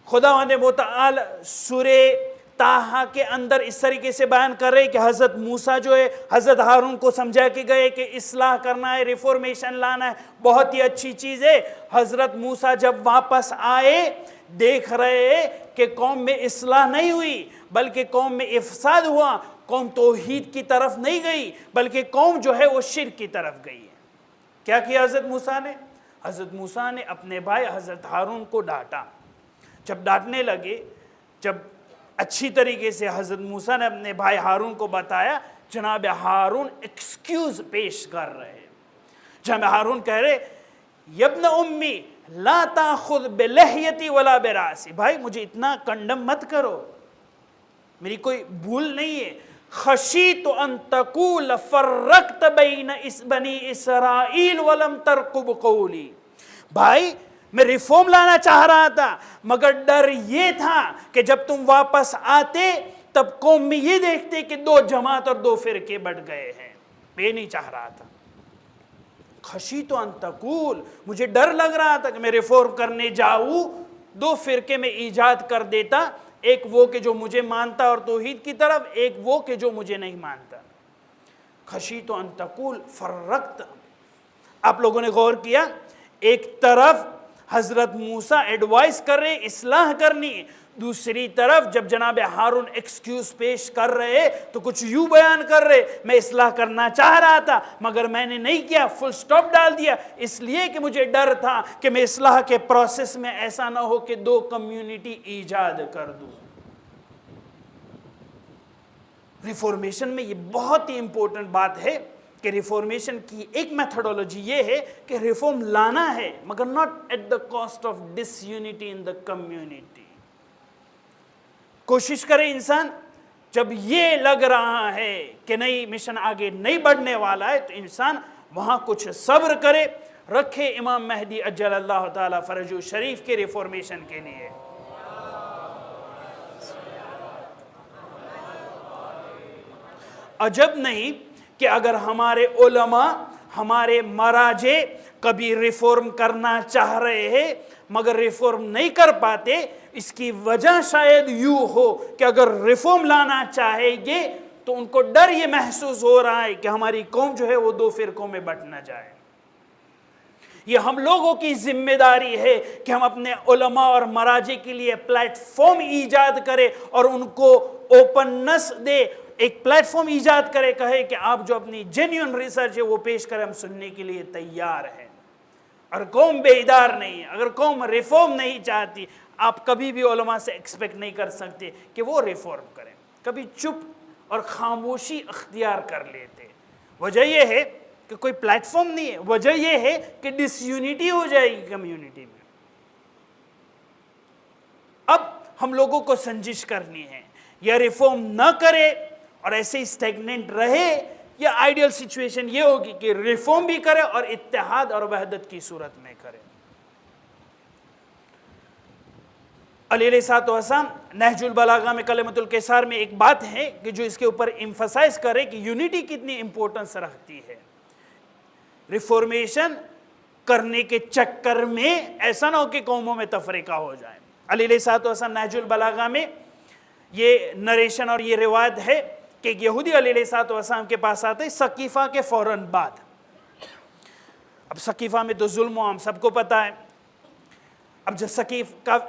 खुदावंद मुताल सूरह ताहा के अंदर इस तरीके से बयान कर रहे हैं कि हज़रत मूसा जो है हज़रत हारून को समझा के गए कि इस्लाह करना है, रिफॉर्मेशन लाना है, बहुत ही अच्छी चीज़ है. हज़रत मूसा जब वापस आए, देख रहे हैं कि कौम में इस्लाह नहीं हुई, बल्कि कौम में इफ़साद हुआ. कौम तौहीद की तरफ नहीं गई, बल्कि कौम जो है वो शिर्क की तरफ गई है. क्या किया हज़रत मूसा ने? हज़रत मूसा ने अपने भाई हज़रत हारून को डांटा. जब डांटने लगे, जब अच्छी तरीके से हज़रत मूसा ने अपने भाई हारून को बताया جناب ہارون ایکسکیوز پیش کر رہے ہیں. جناب ہارون کہہ رہے یبن امی لا تاخذ بلحیتی ولا براسی، بھائی مجھے اتنا کنڈم مت کرو، میری کوئی بھول نہیں ہے. خشیت ان تقول فرقت بین بنی اسرائیل ولم ترقب قولی، بھائی میں ریفارم لانا چاہ رہا تھا مگر ڈر یہ تھا کہ جب تم واپس آتے تب قوم میں یہ دیکھتے کہ 2 جماعت اور 2 فرقے بٹ گئے ہیں، میں نہیں چاہ رہا تھا. خشیت ان تقول، مجھے ڈر لگ رہا تھا کہ میں ریفارم کرنے جاؤں 2 فرقے میں ایجاد کر دیتا، ایک وہ کہ جو مجھے مانتا اور توحید کی طرف، ایک وہ کہ جو مجھے نہیں مانتا. خشیت ان تقول فرقت. آپ لوگوں نے غور کیا، ایک طرف حضرت موسیٰ ایڈوائز کر رہے اصلاح کرنی، دوسری طرف جب جناب ہارون ایکسکیوز پیش کر رہے تو کچھ یوں بیان کر رہے میں اصلاح کرنا چاہ رہا تھا مگر میں نے نہیں کیا، فل سٹاپ ڈال دیا اس لیے کہ مجھے ڈر تھا کہ میں اصلاح کے پروسیس میں ایسا نہ ہو کہ 2 کمیونٹی ایجاد کر دوں. ریفارمیشن میں یہ بہت ہی امپورٹنٹ بات ہے کہ ریفارمیشن کی ایک میتھڈولوجی یہ ہے کہ ریفارم لانا ہے مگر not at the cost of disunity in the community. کوشش کرے انسان جب یہ لگ رہا ہے کہ نہیں مشن آگے نہیں بڑھنے والا ہے تو انسان وہاں کچھ صبر کرے، رکھے امام مہدی اجل اللہ تعالی فرجہ شریف کے ریفارمیشن کے لیے. عجب نہیں کہ اگر ہمارے علماء ہمارے مراجع کبھی ریفارم کرنا چاہ رہے ہیں مگر ریفارم نہیں کر پاتے، اس کی وجہ شاید یوں ہو کہ اگر ریفارم لانا چاہیں گے تو ان کو ڈر یہ محسوس ہو رہا ہے کہ ہماری قوم جو ہے وہ 2 فرقوں میں بٹ نہ جائے. یہ ہم لوگوں کی ذمہ داری ہے کہ ہم اپنے علماء اور مراجع کے لیے پلیٹ فارم ایجاد کریں اور ان کو اوپننس دے، ایک پلیٹ فارم ایجاد کرے، کہے کہ آپ جو اپنی جینیون ریسرچ ہے وہ پیش کریں، ہم سننے کے لیے تیار ہیں. اور قوم بیدار نہیں ہے، اگر قوم ریفارم نہیں چاہتی آپ کبھی بھی علماء سے ایکسپیکٹ نہیں کر سکتے کہ وہ ریفارم کریں. کبھی چپ اور خاموشی اختیار کر لیتے. وجہ یہ ہے کہ کوئی پلیٹ فارم نہیں ہے، وجہ یہ ہے کہ ڈس یونٹی ہو جائے گی کمیونٹی میں. اب ہم لوگوں کو سنجش کرنی ہے، یا ریفارم نہ کرے اور ایسے اسٹیگننٹ رہے، یا آئیڈیل سچویشن یہ ہوگی کہ ریفارم بھی کرے اور اتحاد اور وحدت کی صورت میں کرے. علی علیہ السلام نہج البلاغہ میں کلمۃ الکسار میں ایک بات ہے کہ جو اس کے اوپر ایمفسائز کرے کہ یونٹی کتنی امپورٹنس رکھتی ہے. ریفارمیشن کرنے کے چکر میں ایسا نہ ہو کہ قوموں میں تفریقہ ہو جائے. علی علیہ السلام نہج البلاغہ میں یہ نریشن اور یہ روایت ہے کہ ایک یہودی علی علیہ السلام کے پاس آتے ثقیفہ کے فوراً بعد. اب ثقیفہ میں تو ظلم و عام سب کو پتہ ہے. اب جب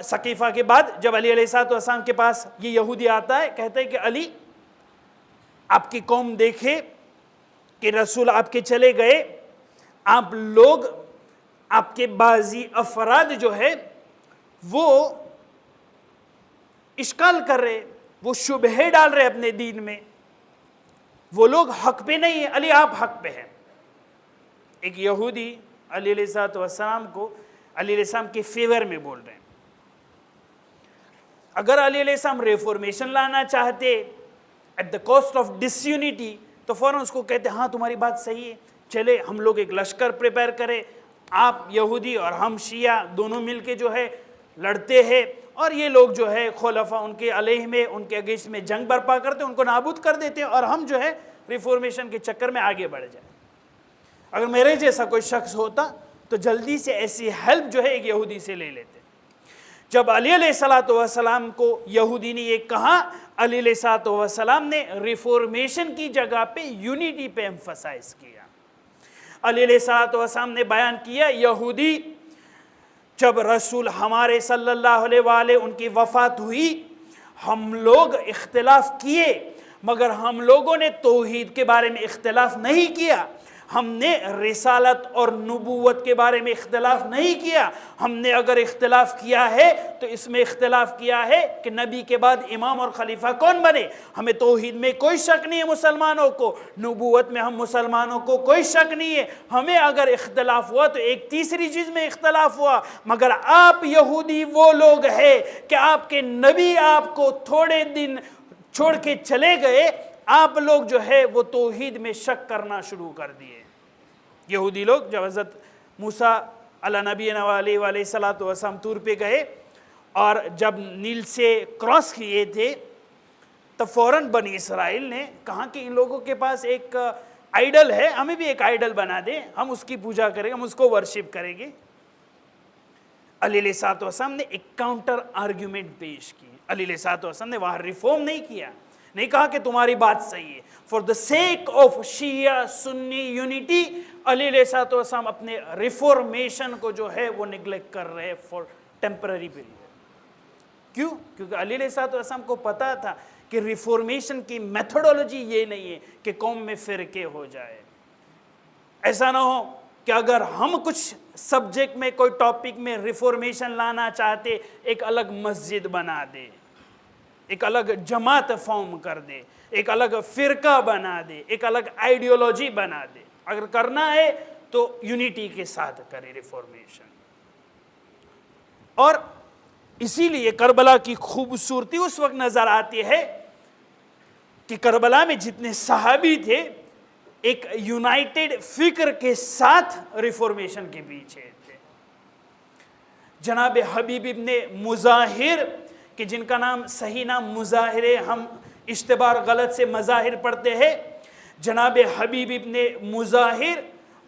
ثقیفہ کے بعد جب علی علیہ السلام کے پاس یہ یہودی آتا ہے، کہتا ہے کہ علی آپ کی قوم دیکھے کہ رسول آپ کے چلے گئے، آپ لوگ آپ کے بعضی افراد جو ہے وہ اشکال کر رہے، وہ شبہے ڈال رہے اپنے دین میں، وہ لوگ حق پہ نہیں ہیں، علی آپ حق پہ ہیں. ایک یہودی علی علیہ السلام کو علی علیہ السلام کے فیور میں بول رہے ہیں. اگر علی علیہ السلام ریفارمیشن لانا چاہتے ایٹ دا کاسٹ آف ڈس یونٹی تو فوراً اس کو کہتے ہاں تمہاری بات صحیح ہے، چلے ہم لوگ ایک لشکر پریپئر کریں، آپ یہودی اور ہم شیعہ دونوں مل کے جو ہے لڑتے ہیں اور یہ لوگ جو ہے خلفاء ان کے علیہ میں ان کے اگینسٹ میں جنگ برپا کرتے ہیں، ان کو نابود کر دیتے ہیں اور ہم جو ہے ریفارمیشن کے چکر میں آگے بڑھ جائیں. اگر میرے جیسا کوئی شخص ہوتا تو جلدی سے ایسی ہیلپ جو ہے ایک یہودی سے لے لیتے. جب علی علیہ السلام کو یہودی نے یہ کہا، علی علیہ السلام نے ریفارمیشن کی جگہ پہ یونٹی پہ ایمفسائز کیا. علی علیہ السلام نے بیان کیا یہودی جب رسول ہمارے صلی اللہ علیہ وآلہ ان کی وفات ہوئی، ہم لوگ اختلاف کیے مگر ہم لوگوں نے توحید کے بارے میں اختلاف نہیں کیا، ہم نے رسالت اور نبوت کے بارے میں اختلاف نہیں کیا. ہم نے اگر اختلاف کیا ہے تو اس میں اختلاف کیا ہے کہ نبی کے بعد امام اور خلیفہ کون بنے. ہمیں توحید میں کوئی شک نہیں ہے مسلمانوں کو, نبوت میں ہم مسلمانوں کو کوئی شک نہیں ہے. ہمیں اگر اختلاف ہوا تو ایک تیسری چیز میں اختلاف ہوا, مگر آپ یہودی وہ لوگ ہیں کہ آپ کے نبی آپ کو تھوڑے دن چھوڑ کے چلے گئے, آپ لوگ جو ہے وہ توحید میں شک کرنا شروع کر دیے. یہودی لوگ جب حضرت موسیٰ علی نبینا علیہ الصلوۃ والسلام طور پہ گئے اور جب نیل سے کراس کیے تھے تب فوراً بنی اسرائیل نے کہا کہ ان لوگوں کے پاس ایک آئیڈل ہے, ہمیں بھی ایک آئیڈل بنا دیں, ہم اس کی پوجا کریں گے, ہم اس کو ورشپ کریں گے. علیہ الصلوۃ والسلام نے ایک کاؤنٹر آرگیومنٹ پیش کی. علیہ الصلوۃ والسلام نے وہاں ریفارم نہیں کیا, نہیں کہا کہ تمہاری بات صحیح ہے. فار دا سیک آف شیعہ سنی یونٹی علیہ الصلوۃ والسلام اپنے ریفارمیشن کو جو ہے وہ نگلیکٹ کر رہے فار ٹیمپرری پیریڈ. کیوں؟ کیونکہ علیہ الصلوۃ والسلام کو پتا تھا کہ ریفارمیشن کی میتھڈولوجی یہ نہیں ہے کہ قوم میں فرقے ہو جائے. ایسا نہ ہو کہ اگر ہم کچھ سبجیکٹ میں کوئی ٹاپک میں ریفارمیشن لانا چاہتے ایک الگ مسجد بنا دے, ایک الگ جماعت فارم کر دے, ایک الگ فرقہ بنا دے, ایک الگ آئیڈیولوجی بنا دے. اگر کرنا ہے تو یونٹی کے ساتھ کرے ریفارمیشن. اور اسی لیے کربلا کی خوبصورتی اس وقت نظر آتی ہے کہ کربلا میں جتنے صحابی تھے ایک یونائٹڈ فکر کے ساتھ ریفارمیشن کے پیچھے تھے. جناب حبیب ابن مظاہر کہ جن کا نام صحیح نام مظاہر ہے, ہم اشتبار غلط سے مظاہر پڑھتے ہیں. جناب حبیب ابن مظاہر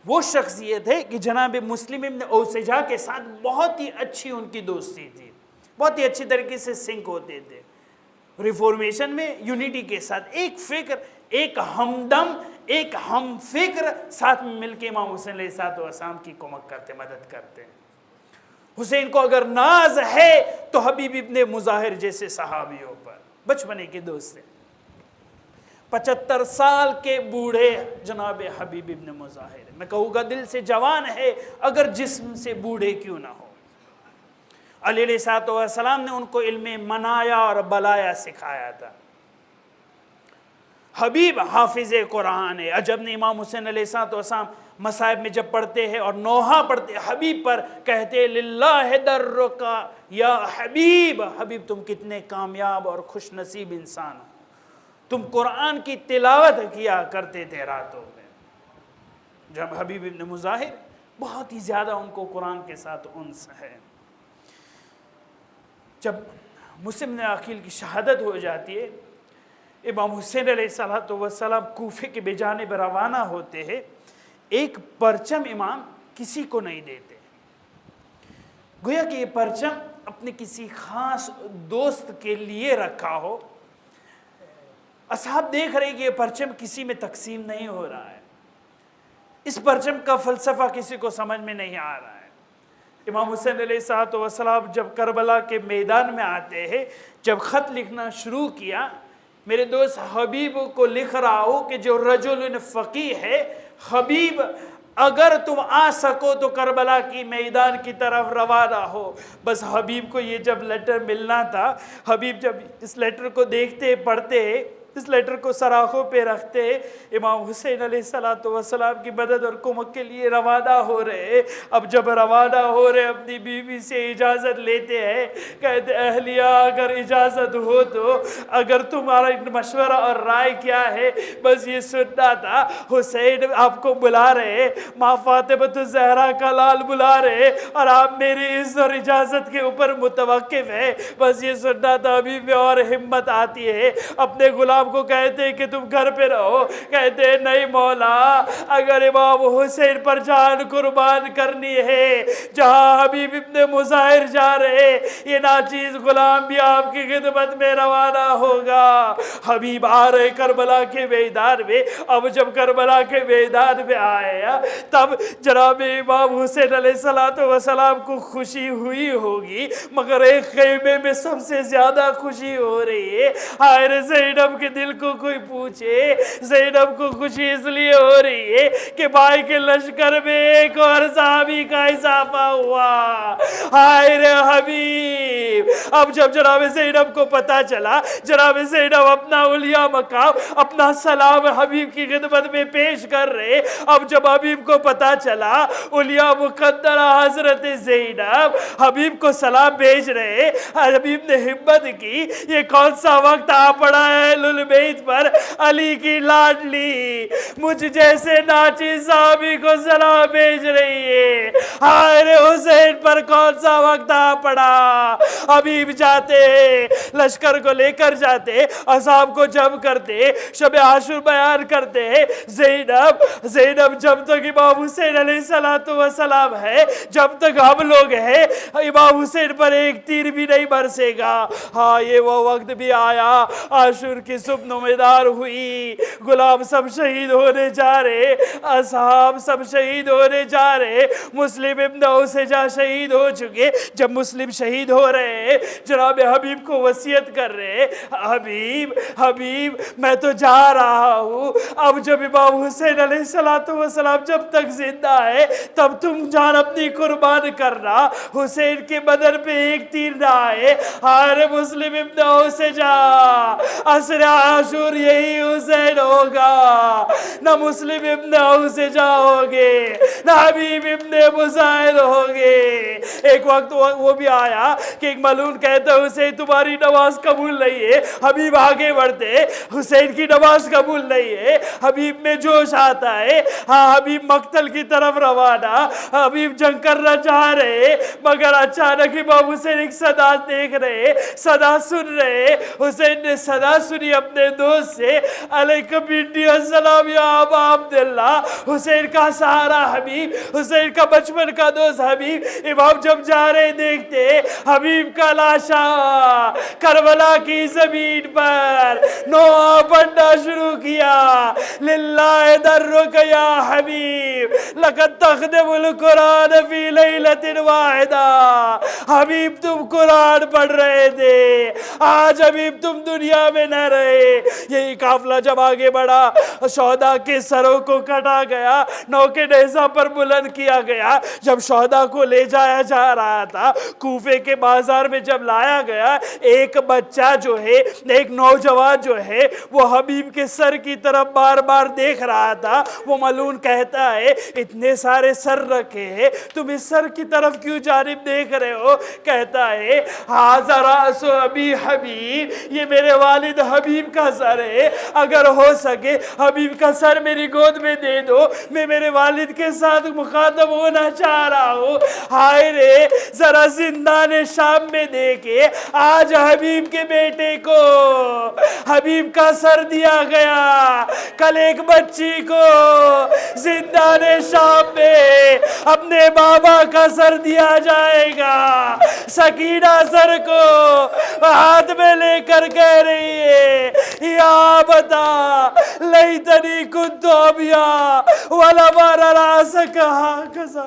وہ شخصیت ہے کہ جناب مسلم ابن اوسجا کے ساتھ بہت ہی اچھی ان کی دوستی تھی, بہت ہی اچھی طریقے سے سنک ہوتے تھے. ریفارمیشن میں یونٹی کے ساتھ ایک فکر, ایک ہمدم, ایک ہم فکر ساتھ میں مل کے امام حسین علیہ السلام کی کمک کرتے, مدد کرتے ہیں. حسین کو اگر ناز ہے تو حبیب ابن مظاہر جیسے صحابیوں پر, بچپنے کے دوست ہیں. 75 سال کے بوڑھے جناب حبیب ابن مظاہر, میں کہوں گا دل سے جوان ہے اگر جسم سے بوڑھے کیوں نہ ہو. علیہ الصلوۃ والسلام نے ان کو علم منایا اور بلایا سکھایا تھا. حبیب حافظ قرآن ہے. عجب نے امام حسین علیہ الصلوۃ والسلام مصائب میں جب پڑھتے ہیں اور نوحہ پڑھتے حبیب پر کہتے للہ درکا یا حبیب, حبیب تم کتنے کامیاب اور خوش نصیب انسان ہو, تم قرآن کی تلاوت کیا کرتے تھے راتوں میں. جب حبیب ابن مظاہر بہت ہی زیادہ ان کو قرآن کے ساتھ انس ہے. جب مسلم بن عقیل کی شہادت ہو جاتی ہے, امام حسین علیہ السلام کوفے کے بجانب روانہ ہوتے ہیں. ایک پرچم امام کسی کو نہیں دیتے, گویا کہ یہ پرچم اپنے کسی خاص دوست کے لیے رکھا ہو. اصحاب دیکھ رہے کہ یہ پرچم کسی میں تقسیم نہیں ہو رہا ہے, اس پرچم کا فلسفہ کسی کو سمجھ میں نہیں آ رہا ہے. امام حسین علیہ السلام جب کربلا کے میدان میں آتے ہیں, جب خط لکھنا شروع کیا, میرے دوست حبیب کو لکھ رہا ہوں کہ جو رجل فقیہ ہے, حبیب اگر تم آ سکو تو کربلا کی میدان کی طرف روانہ ہو. بس حبیب کو یہ جب لیٹر ملنا تھا, حبیب جب اس لیٹر کو دیکھتے پڑھتے, اس لیٹر کو سراخوں پہ رکھتے, امام حسین علیہ السلام کی مدد اور کمک کے لیے روانہ ہو رہے. اب جب روانہ ہو رہے اپنی بیوی سے اجازت لیتے ہیں, کہتے اہلیہ اگر اجازت ہو تو اگر تمہارا مشورہ اور رائے کیا ہے, بس یہ سننا تھا. حسین آپ کو بلا رہے, ماں فاطمہ الزہرا کا لال بلا رہے اور آپ میری عزت اور اجازت کے اوپر متوقف ہے, بس یہ سننا تھا. ابھی میں اور ہمت آتی ہے, اپنے غلام کو کہتے ہیں کہ تم گھر پہ رہو, کہتے ہیں نہیں مولا, اگر امام حسین پر جان قربان کرنی ہے, جہاں حبیب ابن مظاہر جا رہے, یہ ناچیز غلام بھی آپ کی خدمت میں روانہ ہوگا. حبیب آ رہے کربلا کے میدان میں. اب جب کربلا کے میدان میں آئے تب جناب امام حسین علیہ السلام کو خوشی ہوئی ہوگی, مگر ایک خیمے میں سب سے زیادہ خوشی ہو رہی ہے. حائر زینب کے دل کو کوئی پوچھے زینب کو خوشی اس لیے ہو رہی ہے کہ بھائی کے لشکر میں ایک اور صحابی کا اضافہ ہوا. ہائے رے حبیب. اب جب جناب زینب کو پتا چلا, جناب زینب اپنا اولیاء مقام, اپنا سلام حبیب کی خدمت میں پیش کر رہے. اب جب حبیب کو پتا چلا اولیاء مقدرہ حضرت زینب حبیب کو سلام بھیج رہے, حبیب نے ہمت کی, یہ کون سا وقت آ پڑا ہے اہل البیت پر, علی کی لاڈلی مجھ جیسے ناچی صحابی کو سلام بھیج رہی ہے. ہائے حسین پر کون سا وقت آ پڑا. حبیب جاتے لشکر کو لے کر جاتے, اصحاب کو جمع کرتے, شب عاشور بیان کرتے. زینب جب تک امام حسین علیہ السلام ہے, جب تک ہم لوگ ہیں, امام حسین پر ایک تیر بھی نہیں برسے گا. ہاں یہ وہ وقت بھی آیا, عاشور کی صبح نمودار ہوئی, غلام سب شہید ہونے جا رہے, اصحاب سب شہید ہونے جا رہے. مسلم ابن اوسجہ شہید ہو چکے. جب مسلم شہید ہو رہے, جناب حبیب کو وصیت کر رہے, حبیب میں تو جا رہا ہوں, اب جب امام حسین علیہ السلام جب تک زندہ ہے تب تم جان اپنی قربان کرنا, حسین کے بدن پہ ایک تیر نہ آئے. ہر مسلم ابن اوسجہ عصر عاشور یہی حسین ہوگا, نہ مسلم ابن اوسجہ ہوگے, نہ حبیب ابن مظاہر ہوگے. ایک وقت وہ بھی آیا کہ ایک ملعون کہتا حسین تمہاری نماز قبول نہیں ہے. حبیب آگے بڑھتے, حسین کی نماز قبول نہیں ہے. حبیب میں جوش آتا ہے, ہاں حبیب مقتل کی طرف روانہ, حبیب جنگ کرنا چاہ رہے, مگر اچانک امام حسین ایک صدا دیکھ رہے, صدا سن رہے. حسین نے صدا سنی اپنے دوست سے, علیکم منی السلام یا ابا عبداللہ. حسین کا سہارا حبیب, حسین کا بچپن کا دوست حبیب. امام جب جا رہے دیکھتے حبیب کا لاشا کربلا کی زمین پر نوحہ پڑھنا شروع کیا. للہ درک یا حبیب لقد تخدم القرآن فی لیلۃ واحدہ. حبیب تم قرآن پڑھ رہے تھے, آج حبیب تم دنیا میں نہ رہے. یہی قافلہ جب آگے بڑھا, شہداء کے سروں کو کٹا گیا, نوکے نیزہ پر بلند کیا گیا. جب شہداء کو لے جایا جا رہا تھا, کوفے کے بازار میں جب لایا گیا, ایک بچہ جو ہے, ایک نوجوان جو ہے, وہ حبیب کے سر کی طرف بار بار دیکھ رہا تھا. وہ ملعون کہتا ہے اتنے سارے سر رکھے ہیں, تم اس سر کی طرف کیوں جانب دیکھ رہے ہو. کہتا ہے ھذا رأس ابی حبیب, یہ میرے والد حبیب کا سر ہے, اگر ہو سکے حبیب کا سر میری گود میں دے دو, میں میرے والد کے ساتھ مخاطب ہونا چاہ رہا ہوں. ہائے رے, ذرا زندان شام میں دیکھے, آج حبیب کے بیٹے کو حبیب کا سر دیا گیا, کل ایک بچی کو زندان شام میں اپنے بابا کا سر دیا جائے گا. سکینہ سر کو ہاتھ میں لے کر کہہ رہی ہے یا بتا لیتنی کنت ابیا ولم ار راسک ہکذا.